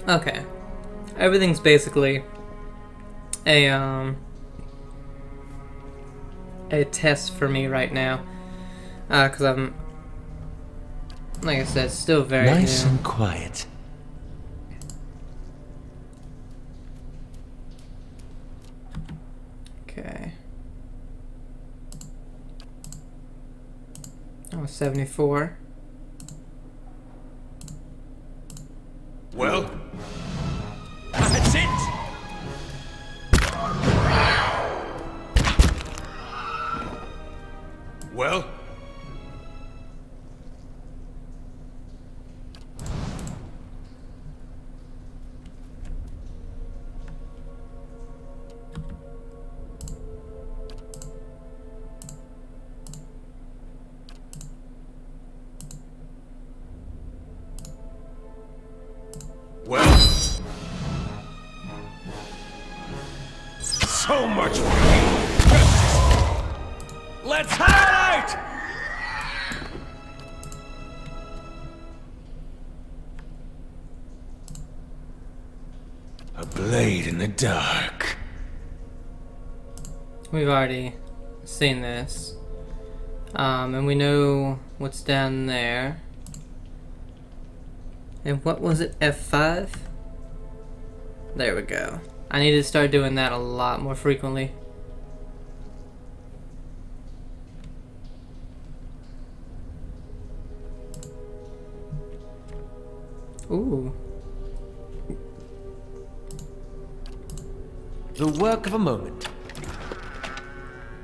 Okay. Everything's basically a test for me right now. Cause I'm, like I said, still very Nice new. and quiet. Okay. Oh, 74. Well? That's it! Well? Well? So much for justice! Let's have it out! A blade in the dark. We've already seen this. And we know what's down there. And what was it? F5? There we go. I need to start doing that a lot more frequently. Ooh. The work of a moment.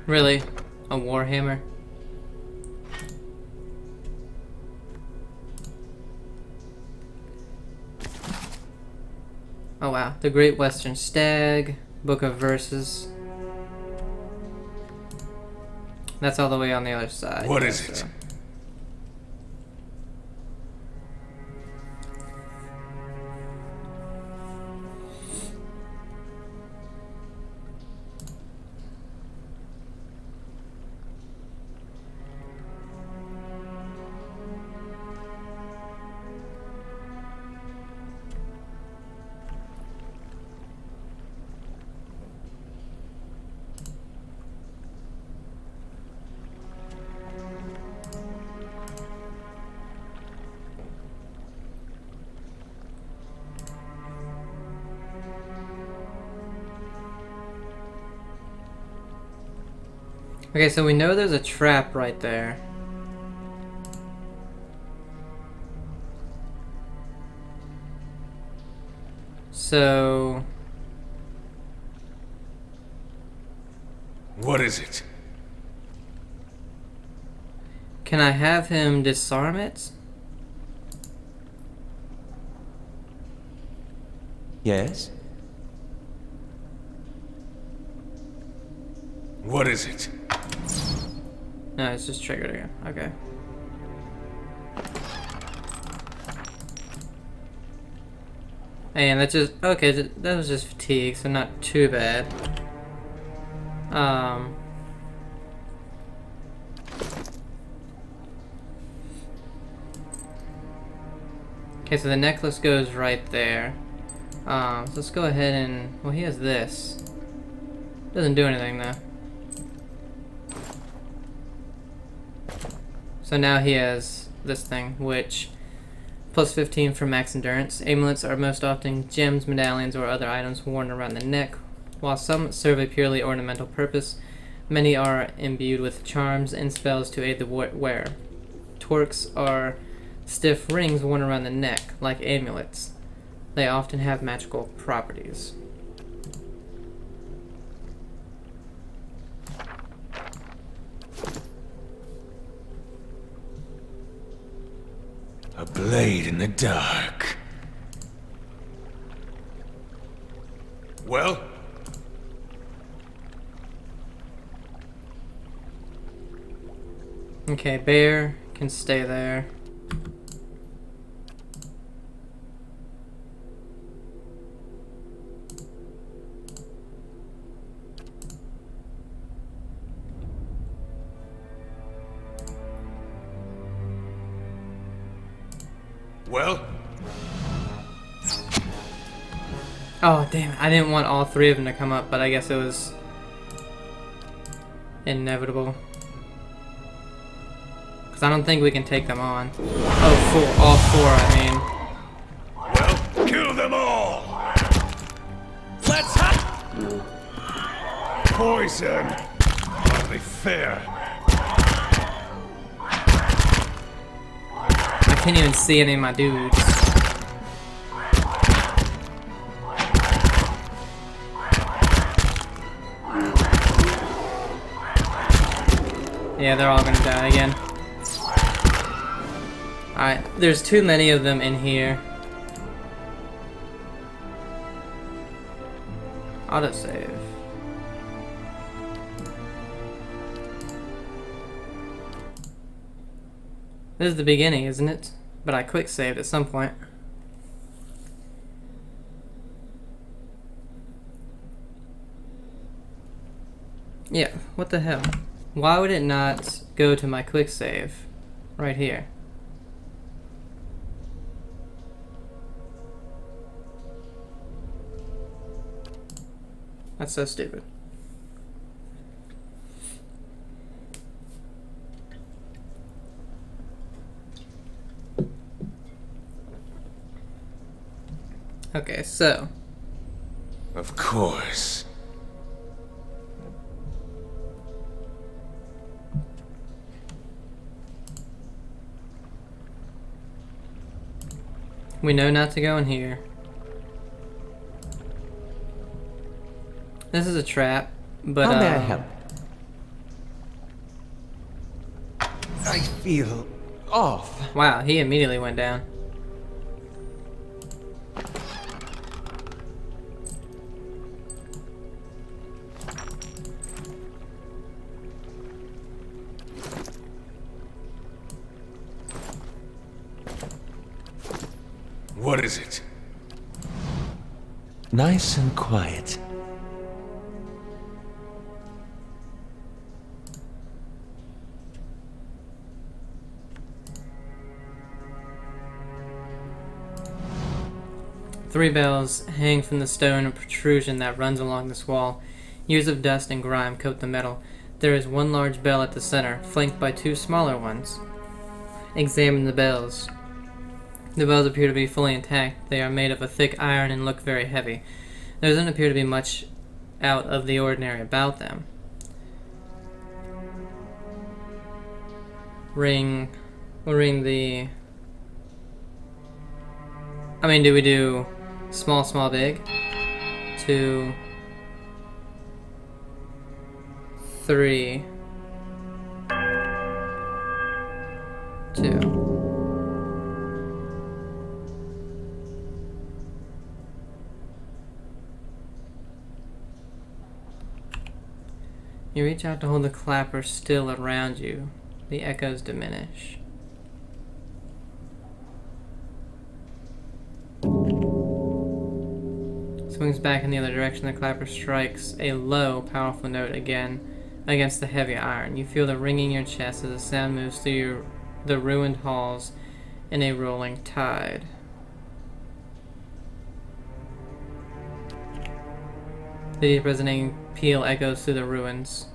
Really? A warhammer? Oh wow. The Great Western Stag, Book of Verses. That's all the way on the other side. What is it? So. Okay, so we know there's a trap right there. So... What is it? can I have him disarm it? Yes? What is it? No, it's just triggered again. Okay. And that just... okay, that was just fatigue, so not too bad. Okay, so the necklace goes right there. So let's go ahead and... well, he has this. Doesn't do anything, though. So now he has this thing, which... plus 15 for max endurance. Amulets are most often gems, medallions, or other items worn around the neck. While some serve a purely ornamental purpose, many are imbued with charms and spells to aid the wearer. Torques are stiff rings worn around the neck, like amulets. They often have magical properties. A blade in the dark. Well? Okay, bear can stay there. Well? Oh, damn it. I didn't want all three of them to come up, but I guess it was inevitable. Because I don't think we can take them on. Oh, all four, I mean. Well, kill them all! Let's have... Poison! Hardly fair. I can't even see any of my dudes. Yeah, they're all gonna die again. Alright, there's too many of them in here. Autosave. This is the beginning, isn't it? But I quick saved at some point. Yeah, what the hell? Why would it not go to my quick save right here? That's so stupid. Okay, so Of course. we know not to go in here. This is a trap, but How may I help? I feel off. wow, he immediately went down. What is it? Nice and quiet. Three bells hang from the stone protrusion that runs along this wall. Years of dust and grime coat the metal. There is one large bell at the center, flanked by two smaller ones. Examine the bells. The bells appear to be fully intact. They are made of a thick iron and look very heavy. There doesn't appear to be much out of the ordinary about them. ring. We'll ring the. I mean, do we do small, small, big? 2, 3, 2. You reach out to hold the clapper still around you. The echoes diminish. Swings back in the other direction. The clapper strikes a low, powerful note again against the heavy iron. You feel the ringing in your chest as the sound moves through the ruined halls in a rolling tide. The deep resonating peal echoes through the ruins.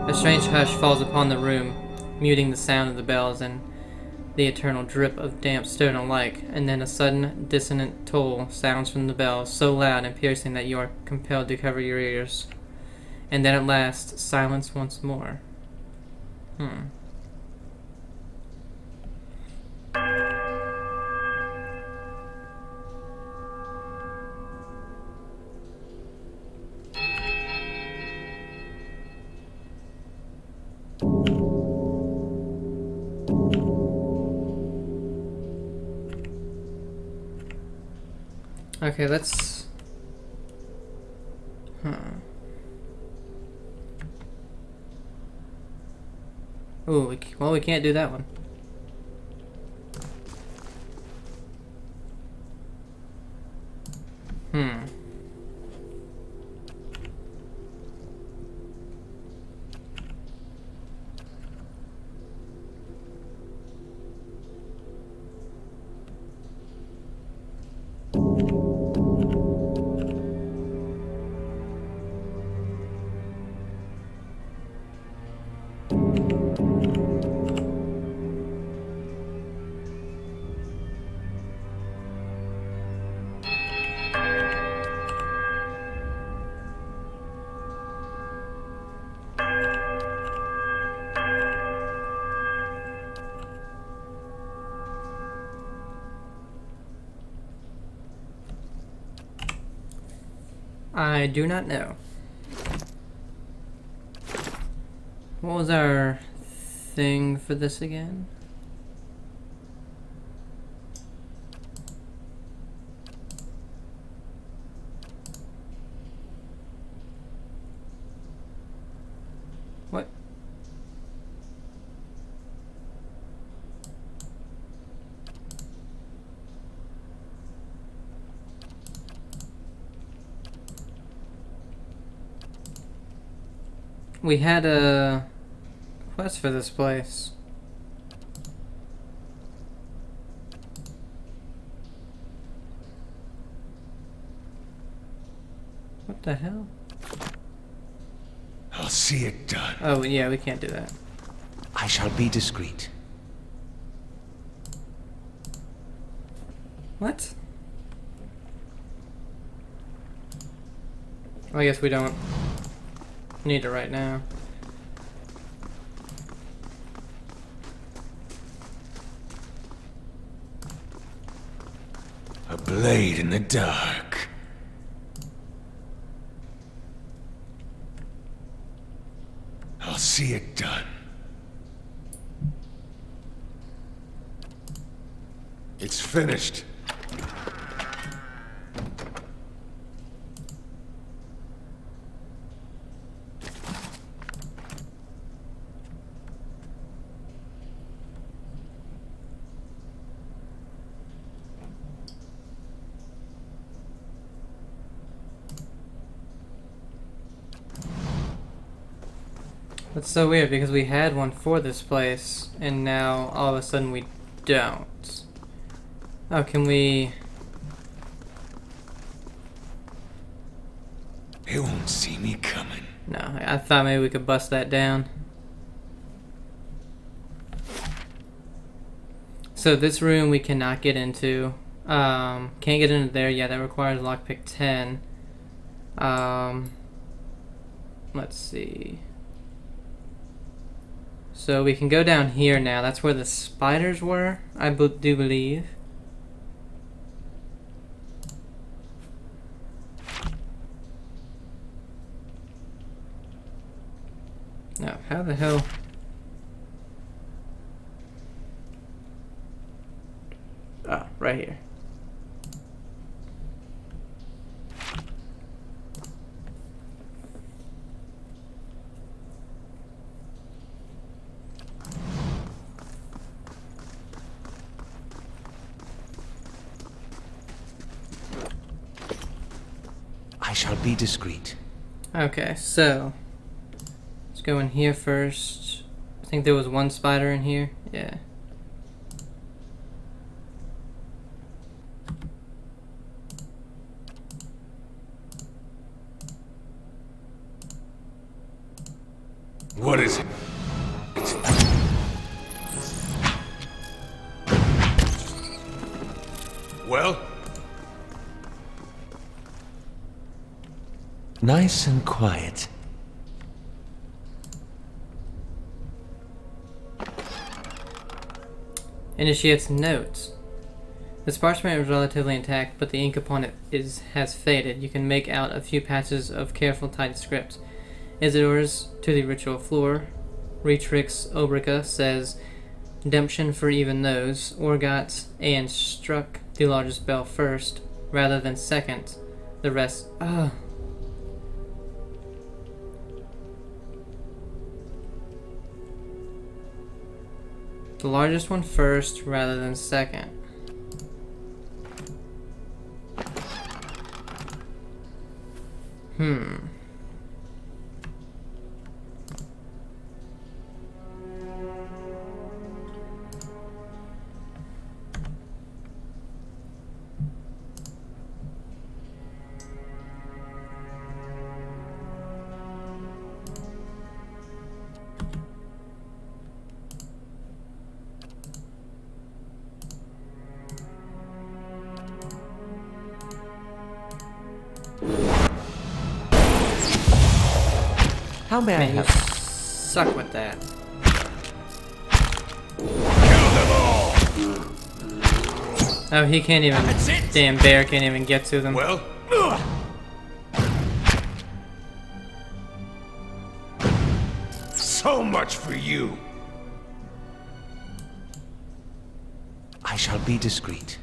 A strange hush falls upon the room, muting the sound of the bells and the eternal drip of damp stone alike, and then a sudden, dissonant toll sounds from the bells, so loud and piercing that you are compelled to cover your ears. And then at last, silence once more. Okay, let's... Ooh, well, we can't do that one. I do not know. What was our thing for this again? What? We had a quest for this place. What the hell? I'll see it done. Oh, yeah, we can't do that. I shall be discreet. What? I guess we don't need it right now. A blade in the dark. I'll see it done. It's finished. That's so weird because we had one for this place and now all of a sudden we don't. Oh, can we... They won't see me coming. No, I thought maybe we could bust that down. So this room we cannot get into. Can't get into there. Yeah, that requires lockpick 10. let's see. So we can go down here now. That's where the spiders were, I do believe. Now, how the hell? Oh, right here. I shall be discreet. Okay, so let's go in here first. I think there was one spider in here. Yeah. What is it? Well? Nice and quiet. Initiates notes. This parchment is relatively intact, but the ink upon it has faded. You can make out a few patches of careful typed script. Isidore's to the ritual floor. Retrix Obrica says, Redemption for even those. Orgot and struck the largest bell first, rather than second. The rest. Ugh. The largest one first, rather than second. How may I Man, you help? suck with that. Kill them all! Oh, he can't even. That's it. Damn bear can't even get to them. Well? So much for you! I shall be discreet.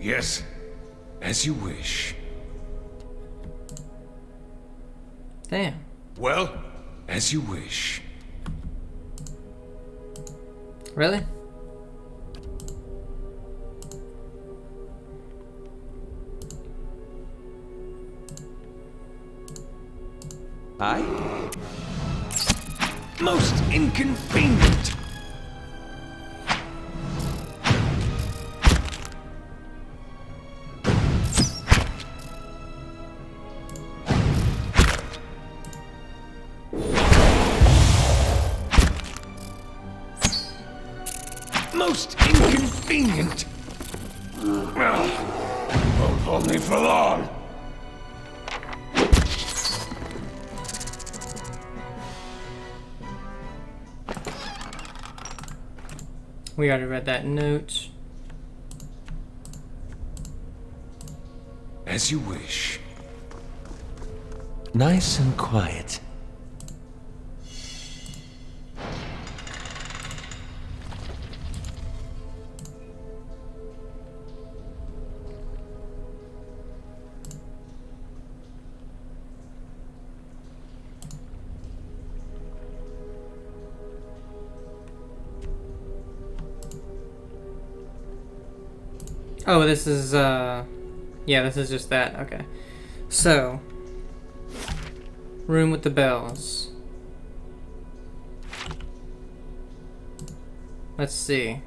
Yes, as you wish. Damn. Well, as you wish. Really? Aye? Most inconvenient! Most inconvenient! Won't hold me for long! We already read that note. As you wish. Nice and quiet. Oh, this is, yeah, this is just that. Okay. So, room with the bells. Let's see.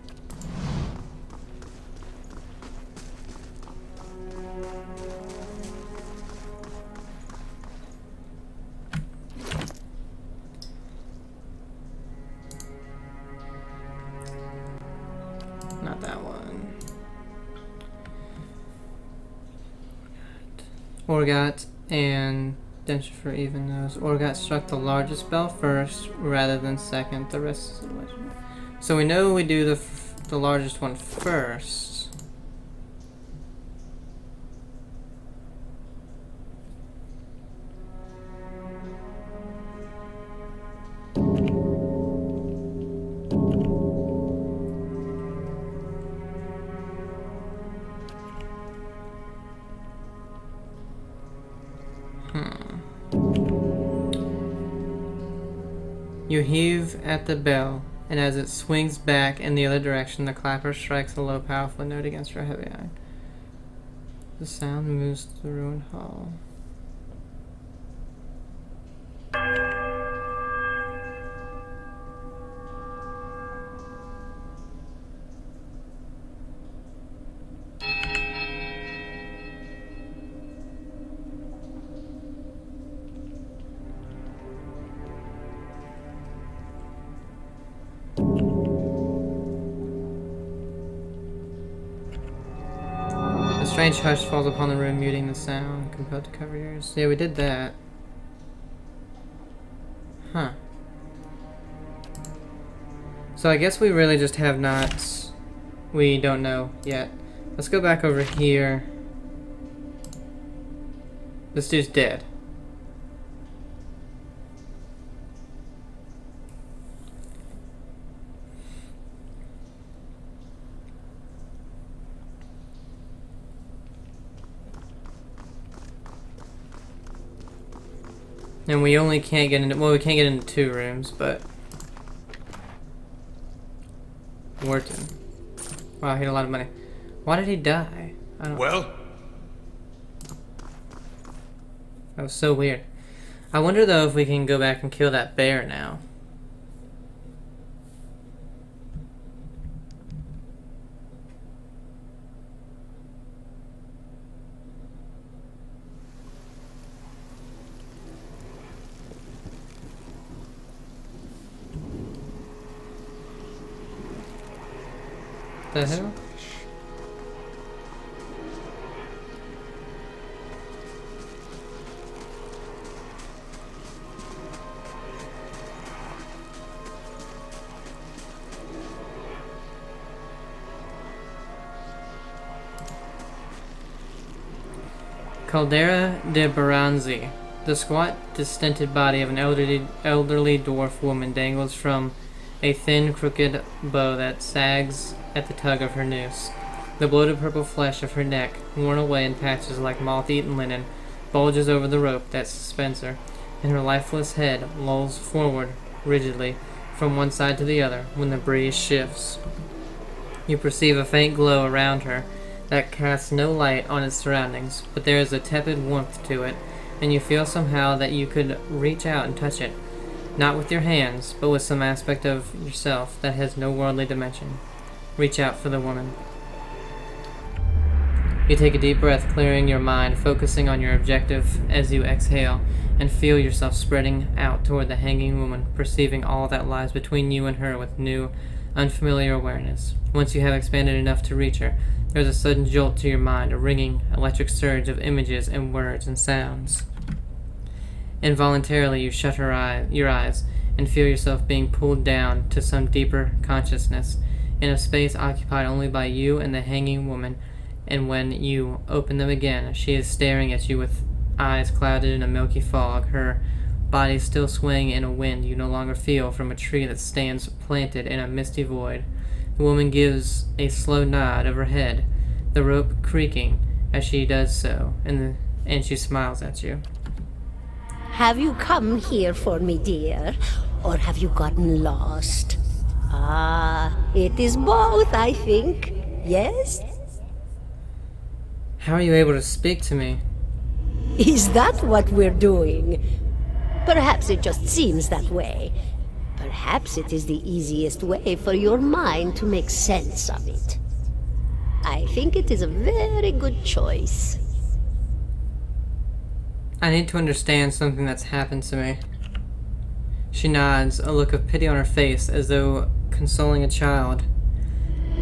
Orgot and Denture for even knows. Orgot struck the largest bell first rather than second. The rest is a legend. So we know we do the largest one first. You heave at the bell, and as it swings back in the other direction, the clapper strikes a low, powerful note against your heavy iron. The sound moves to the ruined hall. A strange hush falls upon the room, muting the sound, compelled to cover your ears. Yeah, we did that. Huh. So I guess we really just have not... We don't know yet. Let's go back over here. This dude's dead. And we only can't get into... Well, we can't get into 2 rooms, but... Wharton. Wow, he had a lot of money. Why did he die? I don't... Well? That was so weird. I wonder, though, if we can go back and kill that bear now. The hell? Caldara De Berranzi. The squat, distended body of an elderly dwarf woman dangles from a thin, crooked bow that sags at the tug of her noose. The bloated purple flesh of her neck, worn away in patches like moth-eaten linen, bulges over the rope that suspends her, and her lifeless head lolls forward rigidly from one side to the other when the breeze shifts. You perceive a faint glow around her that casts no light on its surroundings, but there is a tepid warmth to it, and you feel somehow that you could reach out and touch it, not with your hands, but with some aspect of yourself that has no worldly dimension. Reach out for the woman. You take a deep breath, clearing your mind, focusing on your objective as you exhale, and feel yourself spreading out toward the hanging woman, perceiving all that lies between you and her with new, unfamiliar awareness. Once you have expanded enough to reach her, there is a sudden jolt to your mind, a ringing, electric surge of images and words and sounds. Involuntarily, you shut your eyes and feel yourself being pulled down to some deeper consciousness, in a space occupied only by you and the hanging woman, and when you open them again, she is staring at you with eyes clouded in a milky fog, her body still swaying in a wind you no longer feel from a tree that stands planted in a misty void. The woman gives a slow nod of her head, the rope creaking as she does so, and she smiles at you. Have you come here for me, dear, or have you gotten lost? Ah, it is both, I think. Yes? How are you able to speak to me? Is that what we're doing? Perhaps it just seems that way. Perhaps it is the easiest way for your mind to make sense of it. I think it is a very good choice. I need to understand something that's happened to me. She nods, a look of pity on her face, as though consoling a child.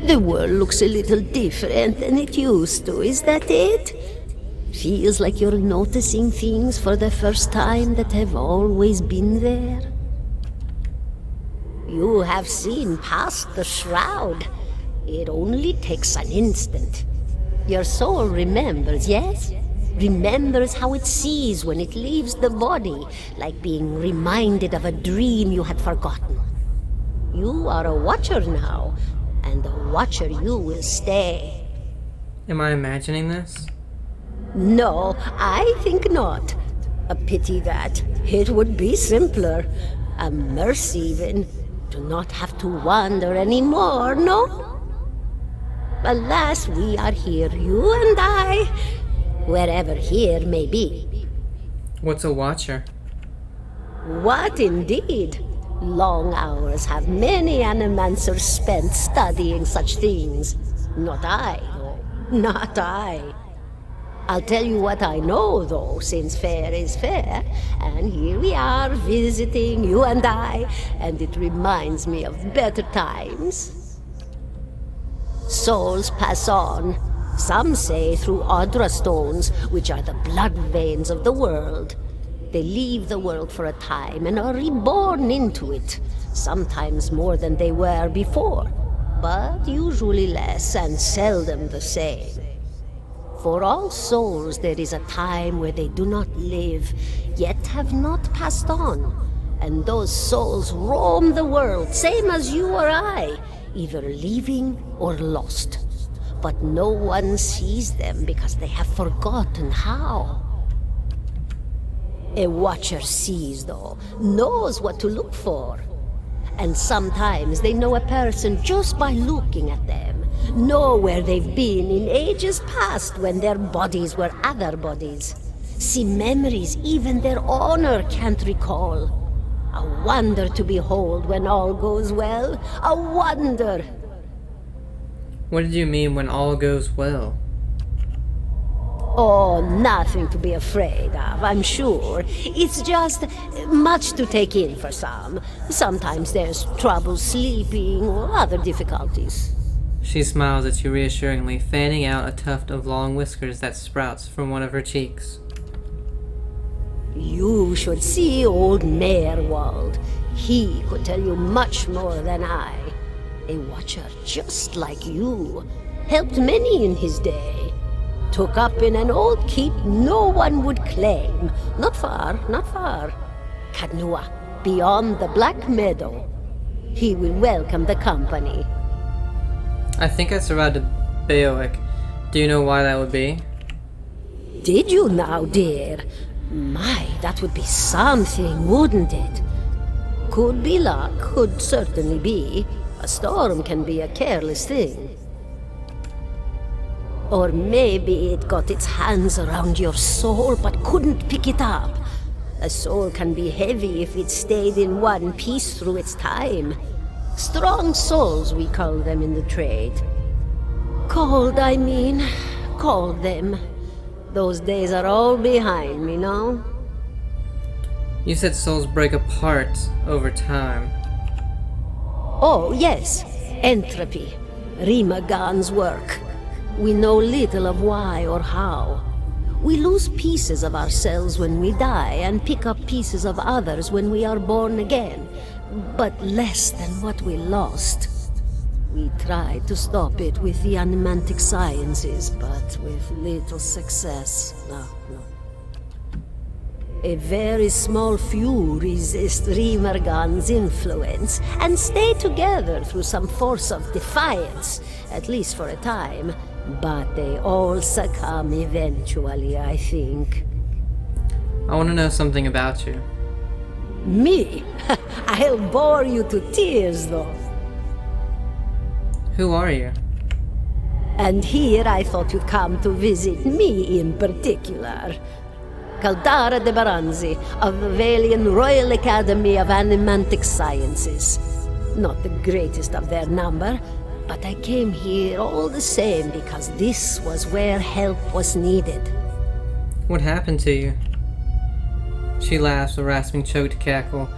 The world looks a little different than it used to, is that it? Feels like you're noticing things for the first time that have always been there. You have seen past the shroud. It only takes an instant. Your soul remembers, yes? Remembers how it sees when it leaves the body, like being reminded of a dream you had forgotten. You are a watcher now, and a watcher you will stay. Am I imagining this? No, I think not. A pity that. It would be simpler. A mercy even. To not have to wander anymore, no? Alas, we are here, you and I. Wherever here may be. What's a watcher? What indeed? Long hours have many animancers spent studying such things. Not I, though. Not I. I'll tell you what I know, though, since fair is fair. And here we are, visiting, you and I, and it reminds me of better times. Souls pass on. Some say through Audra stones, which are the blood veins of the world. They leave the world for a time and are reborn into it, sometimes more than they were before, but usually less and seldom the same. For all souls there is a time where they do not live, yet have not passed on, and those souls roam the world, same as you or I, either leaving or lost. But no one sees them because they have forgotten how. A watcher sees, though, knows what to look for. And sometimes they know a person just by looking at them, know where they've been in ages past when their bodies were other bodies. See memories even their owner can't recall. A wonder to behold when all goes well. A wonder! What did you mean when all goes well? Oh, nothing to be afraid of, I'm sure. It's just much to take in for some. Sometimes there's trouble sleeping or other difficulties. She smiles at you reassuringly, fanning out a tuft of long whiskers that sprouts from one of her cheeks. You should see old Meerwald. He could tell you much more than I. A watcher just like you. Helped many in his day. Took up in an old keep no one would claim. Not far, not far. Kadnua, beyond the Black Meadow. He will welcome the company. I think I survived a Beowick. Do you know why that would be? Did you now, dear? My, that would be something, wouldn't it? Could be luck, could certainly be. A storm can be a careless thing. Or maybe it got its hands around your soul but couldn't pick it up. A soul can be heavy if it stayed in one piece through its time. Strong souls, we call them in the trade. Cold, I mean. Called them. Those days are all behind me now. You said souls break apart over time. Oh, yes. Entropy. Rimagan's work. We know little of why or how. We lose pieces of ourselves when we die and pick up pieces of others when we are born again, but less than what we lost. We tried to stop it with the animantic sciences, but with little success. No. A very small few resist Rimergan's influence and stay together through some force of defiance, at least for a time. But they all succumb eventually, I think. I want to know something about you. Me? I'll bore you to tears, though. Who are you? And here I thought you'd come to visit me in particular. Caldara De Berranzi of the Valian Royal Academy of Animantic Sciences. Not the greatest of their number, but I came here all the same because this was where help was needed. What happened to you? She laughs, a rasping, choked cackle,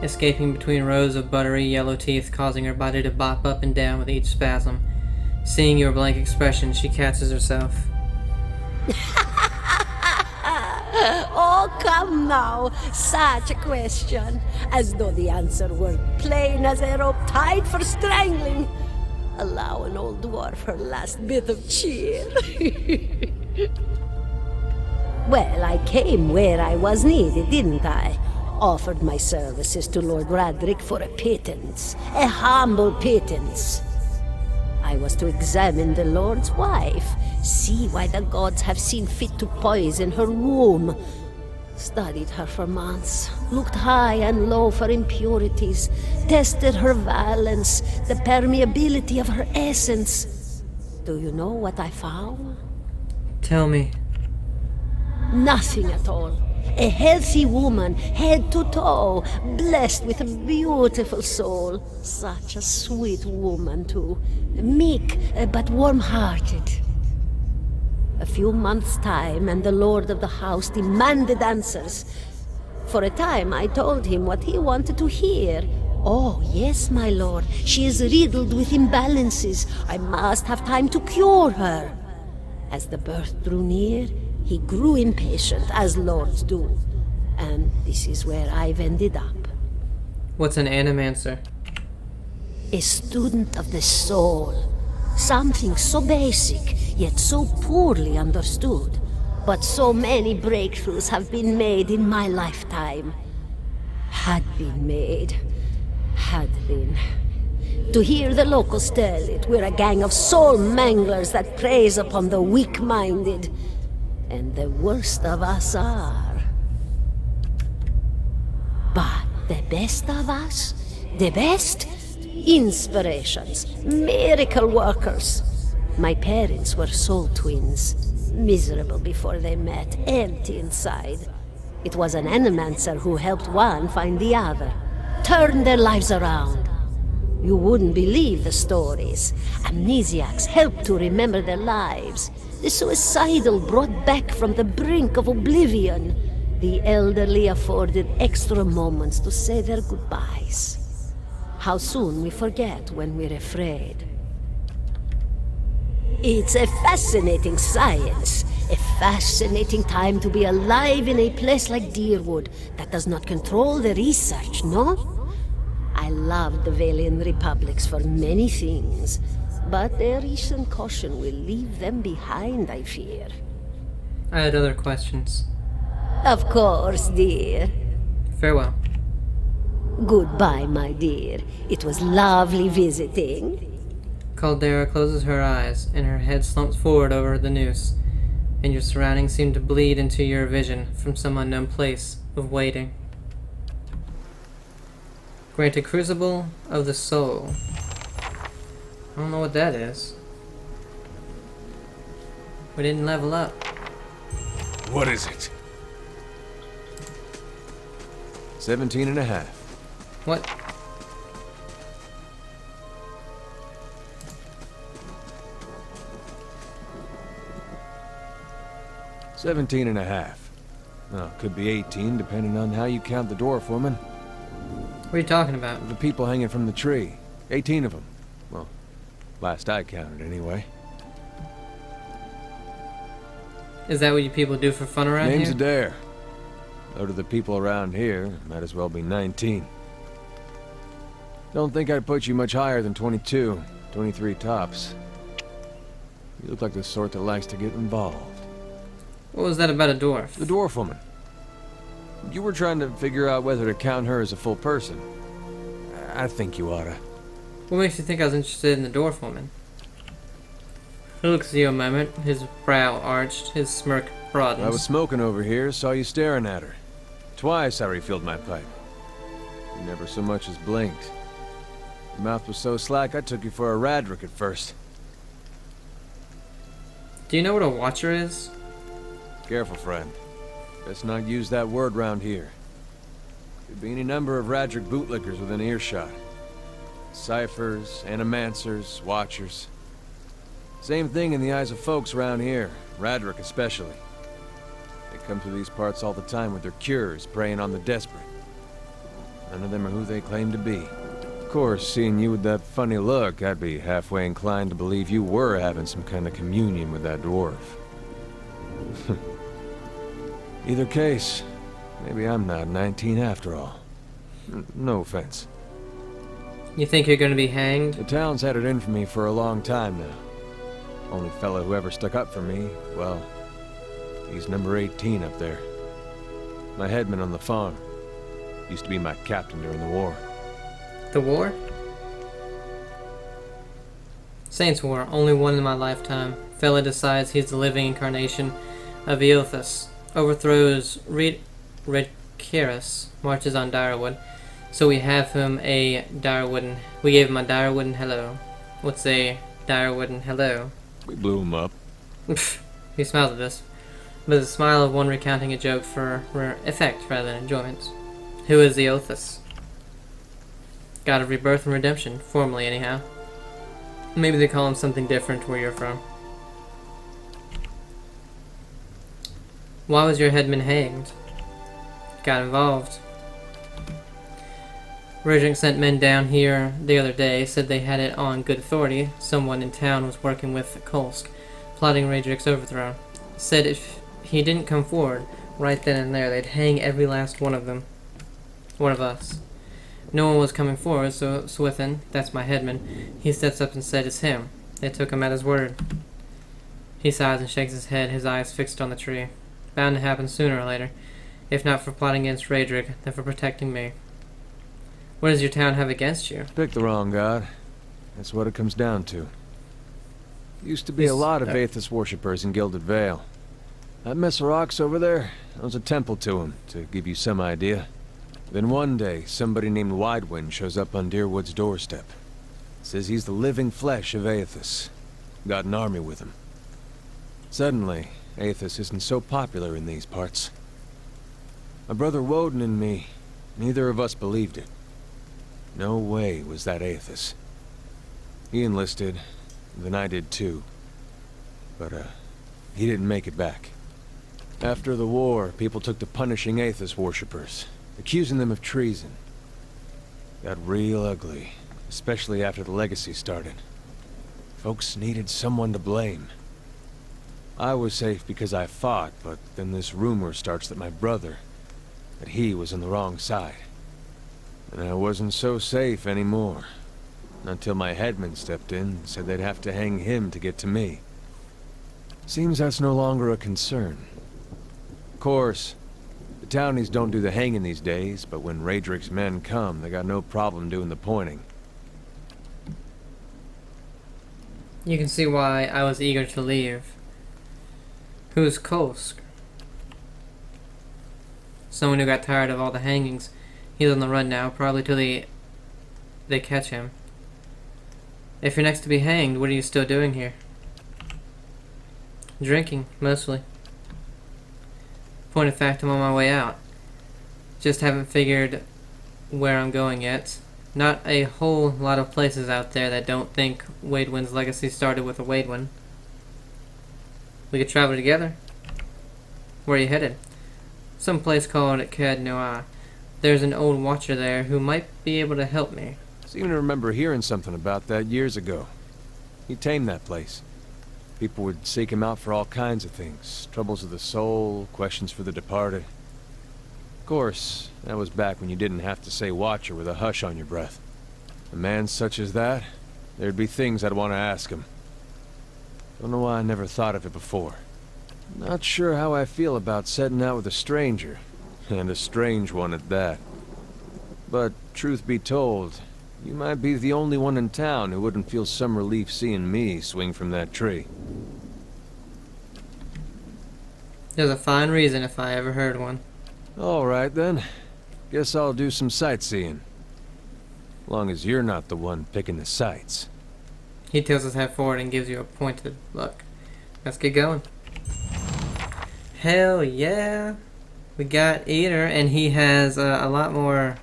escaping between rows of buttery yellow teeth, causing her body to bop up and down with each spasm. Seeing your blank expression, she catches herself. Oh, come now. Such a question. As though the answer were plain as a rope tied for strangling. Allow an old dwarf her last bit of cheer. Well, I came where I was needed, didn't I? Offered my services to Lord Radric for a pittance. A humble pittance. I was to examine the Lord's wife, see why the gods have seen fit to poison her womb. Studied her for months, looked high and low for impurities, tested her valence, the permeability of her essence. Do you know what I found? Tell me. Nothing at all. A healthy woman, head to toe, blessed with a beautiful soul. Such a sweet woman, too. Meek, but warm-hearted. A few months' time, and the lord of the house demanded answers. For a time, I told him what he wanted to hear. Oh, yes, my lord. She is riddled with imbalances. I must have time to cure her. As the birth drew near, he grew impatient, as lords do. And this is where I've ended up. What's an animancer? A student of the soul. Something so basic, yet so poorly understood. But so many breakthroughs have been made in my lifetime. Had been made. Had been. To hear the locals tell it, we're a gang of soul manglers that preys upon the weak-minded. And the worst of us are. But the best of us? The best? Inspirations. Miracle workers. My parents were soul twins. Miserable before they met, empty inside. It was an animancer who helped one find the other. Turned their lives around. You wouldn't believe the stories. Amnesiacs helped to remember their lives. The suicidal brought back from the brink of oblivion. The elderly afforded extra moments to say their goodbyes. How soon we forget when we're afraid. It's a fascinating science. A fascinating time to be alive in a place like Deerwood that does not control the research, no? I loved the Valian Republics for many things, but their recent caution will leave them behind, I fear. I had other questions. Of course, dear. Farewell. Goodbye, my dear. It was lovely visiting. Caldara closes her eyes, and her head slumps forward over the noose, and your surroundings seem to bleed into your vision from some unknown place of waiting. Grant a crucible of the soul. I don't know what that is. We didn't level up. What is it? 17 and a half. What? $17 and a half. Well, could be 18, depending on how you count the dwarf woman. What are you talking about? The people hanging from the tree. 18 of them. Well, last I counted, anyway. Is that what you people do for fun around Name's here? Adair. Though to the people around here, might as well be 19. Don't think I'd put you much higher than 22, 23 tops. You look like the sort that likes to get involved. What was that about a dwarf? The dwarf woman. You were trying to figure out whether to count her as a full person. I think you oughta. What makes you think I was interested in the dwarf woman? He looks at you a moment, his brow arched, his smirk broadens. I was smoking over here, saw you staring at her. Twice I refilled my pipe. You never so much as blinked. Your mouth was so slack I took you for a Radric at first. Do you know what a watcher is? Careful, friend. Let's not use that word round here. Could be any number of Radric bootlickers within earshot. Ciphers, animancers, watchers. Same thing in the eyes of folks around here, Radric especially. They come through these parts all the time with their cures, preying on the desperate. None of them are who they claim to be. Of course, seeing you with that funny look, I'd be halfway inclined to believe you were having some kind of communion with that dwarf. Either case, maybe I'm not 19 after all. No offense. You think you're gonna be hanged? The town's had it in for me for a long time now. Only fella who ever stuck up for me, well, he's number 18 up there. My headman on the farm. Used to be my captain during the war. The war? Saints War, only one in my lifetime. Fella decides he's the living incarnation of Eothas. Overthrows Redcaris, marches on Direwooden. So we have him a Direwooden. We gave him a Direwooden hello. What's a Direwooden hello? We blew him up. He smiles at us, with a smile of one recounting a joke for effect rather than enjoyment. Who is Eothas? God of rebirth and redemption, formally anyhow. Maybe they call him something different where you're from. Why was your headman hanged? Got involved. Redrick sent men down here the other day, said they had it on good authority. Someone in town was working with Kolsk, plotting Redrick's overthrow. Said if he didn't come forward right then and there, they'd hang every last one of them. One of us. No one was coming forward, so Swithin, that's my headman, he steps up and said it's him. They took him at his word. He sighs and shakes his head, his eyes fixed on the tree. Bound to happen sooner or later, if not for plotting against Redrick, then for protecting me. What does your town have against you? Picked the wrong god. That's what it comes down to. Used to be a lot of Aethys worshippers in Gilded Vale. That mess of rocks over there, that was a temple to him, to give you some idea. Then one day, somebody named Widewind shows up on Deerwood's doorstep. Says he's the living flesh of Aethys. Got an army with him. Suddenly, Aethys isn't so popular in these parts. My brother Woden and me, neither of us believed it. No way was that Aethys. He enlisted, then I did too. But, he didn't make it back. After the war, people took to punishing Aethys worshippers, accusing them of treason. Got real ugly, especially after the legacy started. Folks needed someone to blame. I was safe because I fought, but then this rumor starts that my brother, that he was on the wrong side. And I wasn't so safe anymore. Until my headman stepped in and said they'd have to hang him to get to me. Seems that's no longer a concern. Of course, the townies don't do the hanging these days, but when Redrick's men come, they got no problem doing the pointing. You can see why I was eager to leave. Who's Kolsk? Someone who got tired of all the hangings. He's on the run now, probably till they catch him. If you're next to be hanged, what are you still doing here? Drinking, mostly. Point of fact, I'm on my way out. Just haven't figured where I'm going yet. Not a whole lot of places out there that don't think Wadewin's legacy started with a Wadewin. We could travel together. Where are you headed? Some place called Cad Noir. There's an old watcher there who might be able to help me. Seem to remember hearing something about that years ago. He tamed that place. People would seek him out for all kinds of things. Troubles of the soul, questions for the departed. Of course, that was back when you didn't have to say watcher with a hush on your breath. A man such as that, there'd be things I'd want to ask him. Don't know why I never thought of it before. Not sure how I feel about setting out with a stranger. And a strange one at that. But, truth be told, you might be the only one in town who wouldn't feel some relief seeing me swing from that tree. There's a fine reason if I ever heard one. All right, then. Guess I'll do some sightseeing. Long as you're not the one picking the sights. He tilts his head forward and gives you a pointed look. Let's get going. Hell yeah. We got Eater, and he has a lot more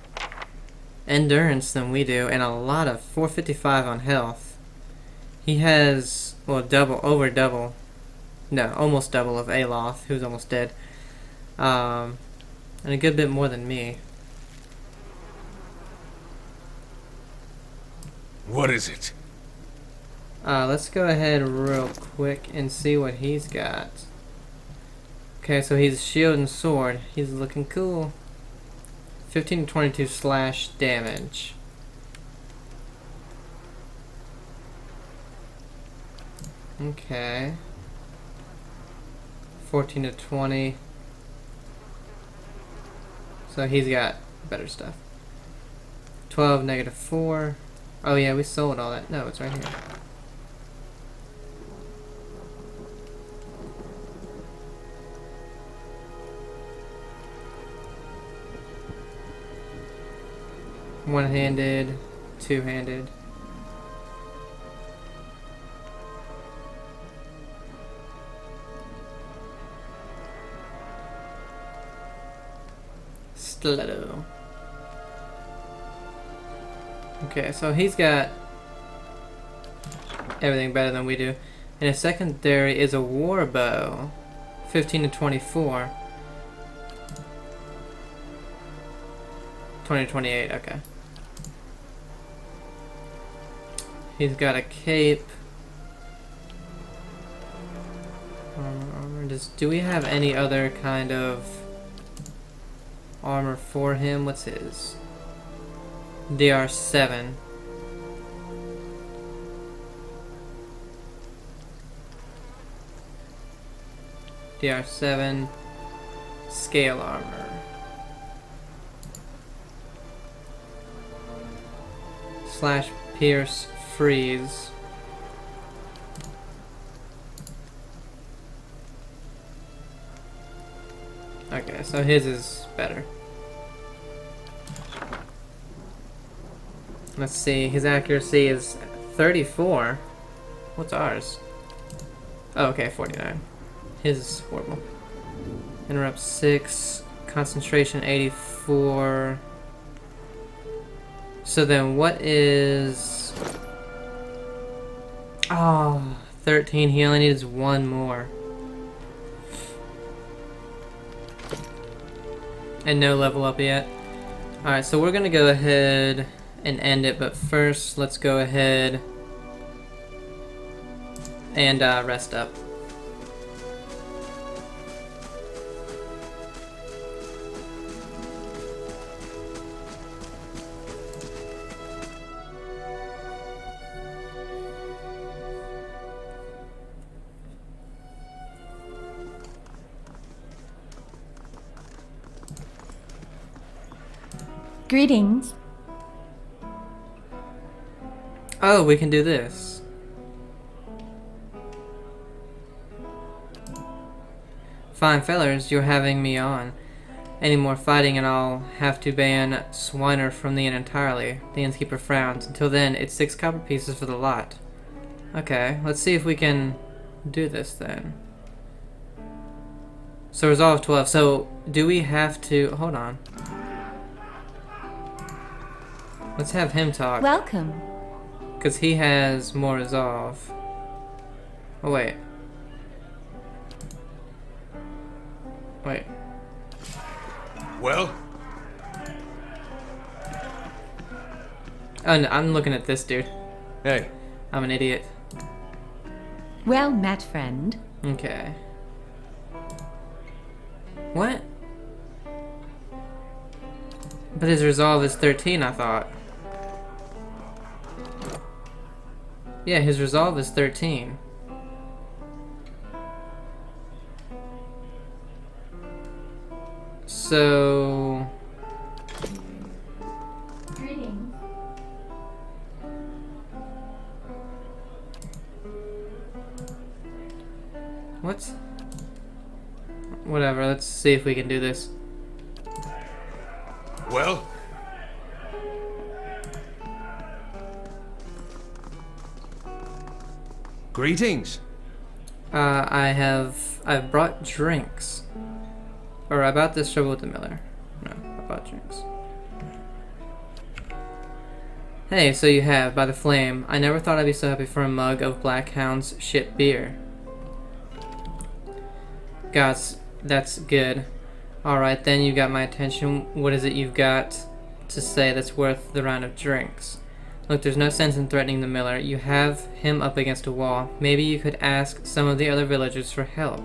endurance than we do, and a lot of 455 on health. He has, well, almost double of Aloth, who's almost dead. And a good bit more than me. What is it? Let's go ahead real quick and see what he's got. Okay, so he's shield and sword. He's looking cool. 15 to 22 slash damage. Okay. 14 to 20. So he's got better stuff. 12, negative 4. Oh yeah, we sold all that. No, it's right here. One-handed, two-handed. Stiletto. Okay, so he's got everything better than we do. And his secondary is a war bow. 15 to 24. 20 to 28, okay. He's got a cape. Armor. Do we have any other kind of armor for him? What's his? DR7. DR7 scale armor. Slash pierce freeze. Okay, so his is better. Let's see, his accuracy is 34. What's ours? Oh, okay, 49. His is horrible. Interrupt 6. Concentration 84. So then what is... Oh, 13. He only needs one more. And no level up yet. Alright, so we're gonna go ahead and end it, but first let's go ahead and rest up. Greetings. Oh, we can do this. Fine fellers, you're having me on. Any more fighting and I'll have to ban Swiner from the inn entirely. The innkeeper frowns. Until then, it's 6 copper pieces for the lot. Okay, let's see if we can do this then. So resolve 12. So, do we have to... Hold on. Let's have him talk. Welcome. Because he has more resolve. Oh, wait. Wait. Well? Oh, no, I'm looking at this dude. Hey, I'm an idiot. Well met, friend. Okay. What? But his resolve is 13, I thought. Yeah, his resolve is 13. So... Greetings. What? Whatever, let's see if we can do this. Well? greetings. I've brought drinks. Or I bought this trouble with the miller. No, I bought drinks. Hey, so you have, by the flame. I never thought I'd be so happy for a mug of Blackhound's shit beer. Gods, that's good. Alright, then you got my attention. What is it you've got to say that's worth the round of drinks? Look, there's no sense in threatening the miller. You have him up against a wall. Maybe you could ask some of the other villagers for help.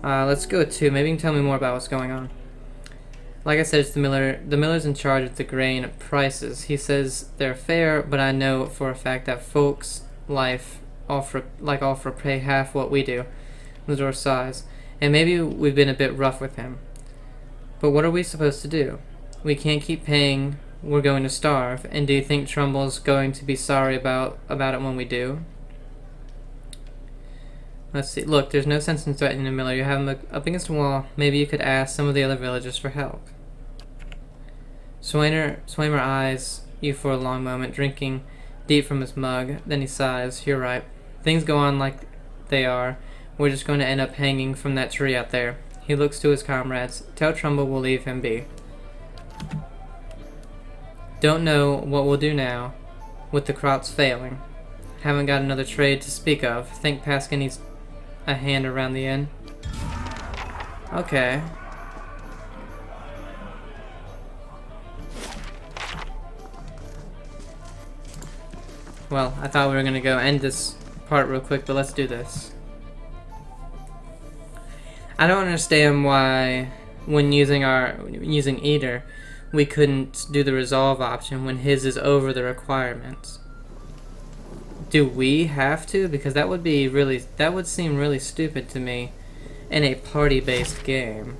Let's go with 2. Maybe you can tell me more about what's going on. Like I said, it's the miller. The miller's in charge of the grain prices. He says they're fair, but I know for a fact that folks' life offer pay half what we do. Lazar sighs. And maybe we've been a bit rough with him. But what are we supposed to do? We can't keep paying. We're going to starve. And do you think Trumbull's going to be sorry about it when we do? Let's see. Look, there's no sense in threatening the miller. You have him up against a wall. Maybe you could ask some of the other villagers for help. Swamer eyes you for a long moment, drinking deep from his mug. Then he sighs. You're right. Things go on like they are. We're just going to end up hanging from that tree out there. He looks to his comrades. Tell Trumbull we'll leave him be. Don't know what we'll do now, with the crops failing. Haven't got another trade to speak of. Think Paskin needs a hand around the inn. Okay. Well, I thought we were gonna go end this part real quick, but let's do this. I don't understand why, when using Eater, we couldn't do the resolve option when his is over the requirements. Do we have to? Because that would seem really stupid to me in a party-based game.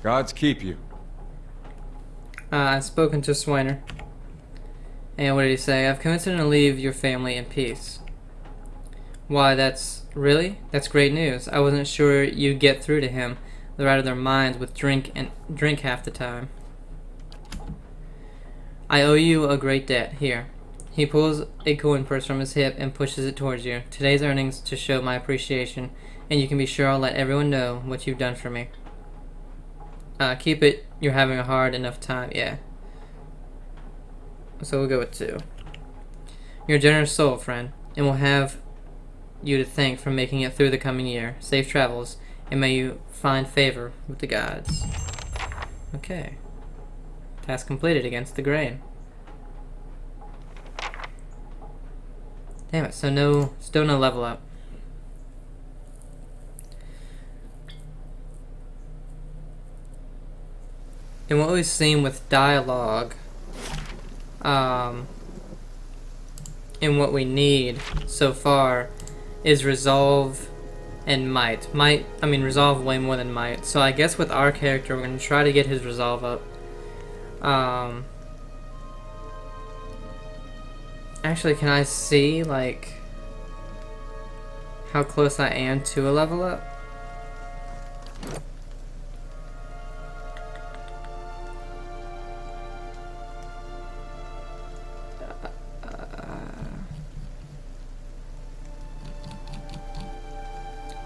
Gods keep you. I've spoken to Swiner. And what did he say? I've convinced him to leave your family in peace. Why, that's great news. I wasn't sure you'd get through to him. They're out of their minds with drink half the time. I owe you a great debt. Here. He pulls a coin purse from his hip and pushes it towards you. Today's earnings to show my appreciation, and you can be sure I'll let everyone know what you've done for me. Keep it. You're having a hard enough time. Yeah. So we'll go with 2. You're a generous soul, friend, and we'll have you to thank for making it through the coming year. Safe travels, and may you find favor with the gods. Okay. Task completed against the grain. Damn it, so still no level up. And what we've seen with dialogue, and what we need so far is resolve and might. Resolve way more than might. So I guess with our character, we're going to try to get his resolve up. Actually, can I see, like, how close I am to a level up?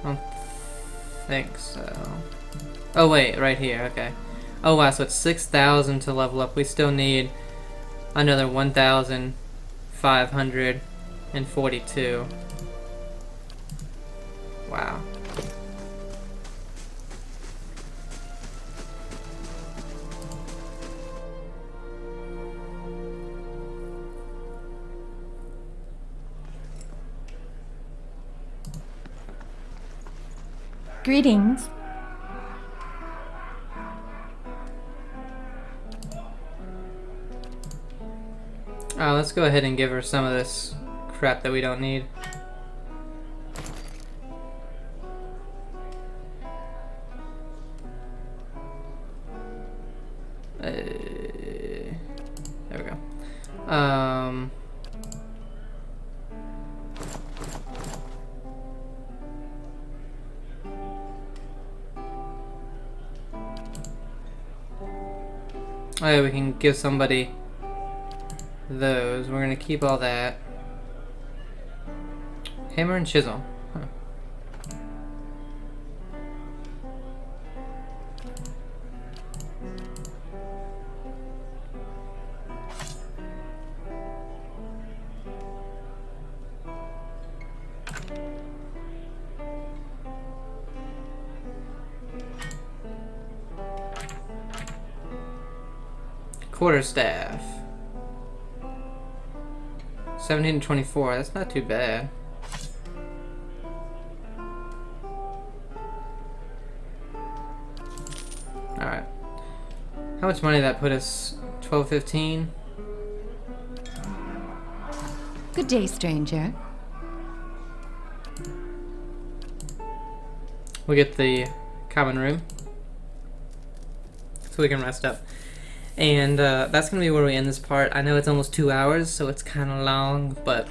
I don't think so. Oh wait, right here, okay. Oh wow, so it's 6,000 to level up. We still need another 1,542. Wow. Greetings. Let's go ahead and give her some of this crap that we don't need. There we go. Oh yeah, we can give somebody those. We're gonna keep all that. Hammer and chisel. Huh. Quarterstaff. 17 to 24, that's not too bad. Alright. How much money did that put us? 12.15? Good day, stranger. We get the common room. So we can rest up. And that's going to be where we end this part. I know it's almost 2 hours, so it's kind of long, but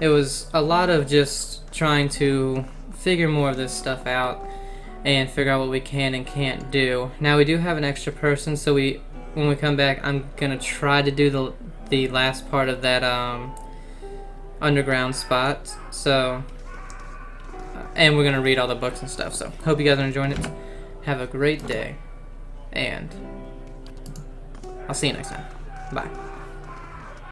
it was a lot of just trying to figure more of this stuff out and figure out what we can and can't do. Now we do have an extra person, so when we come back, I'm going to try to do the last part of that underground spot. So, and we're going to read all the books and stuff. So, hope you guys are enjoying it. Have a great day, and I'll see you next time. Bye.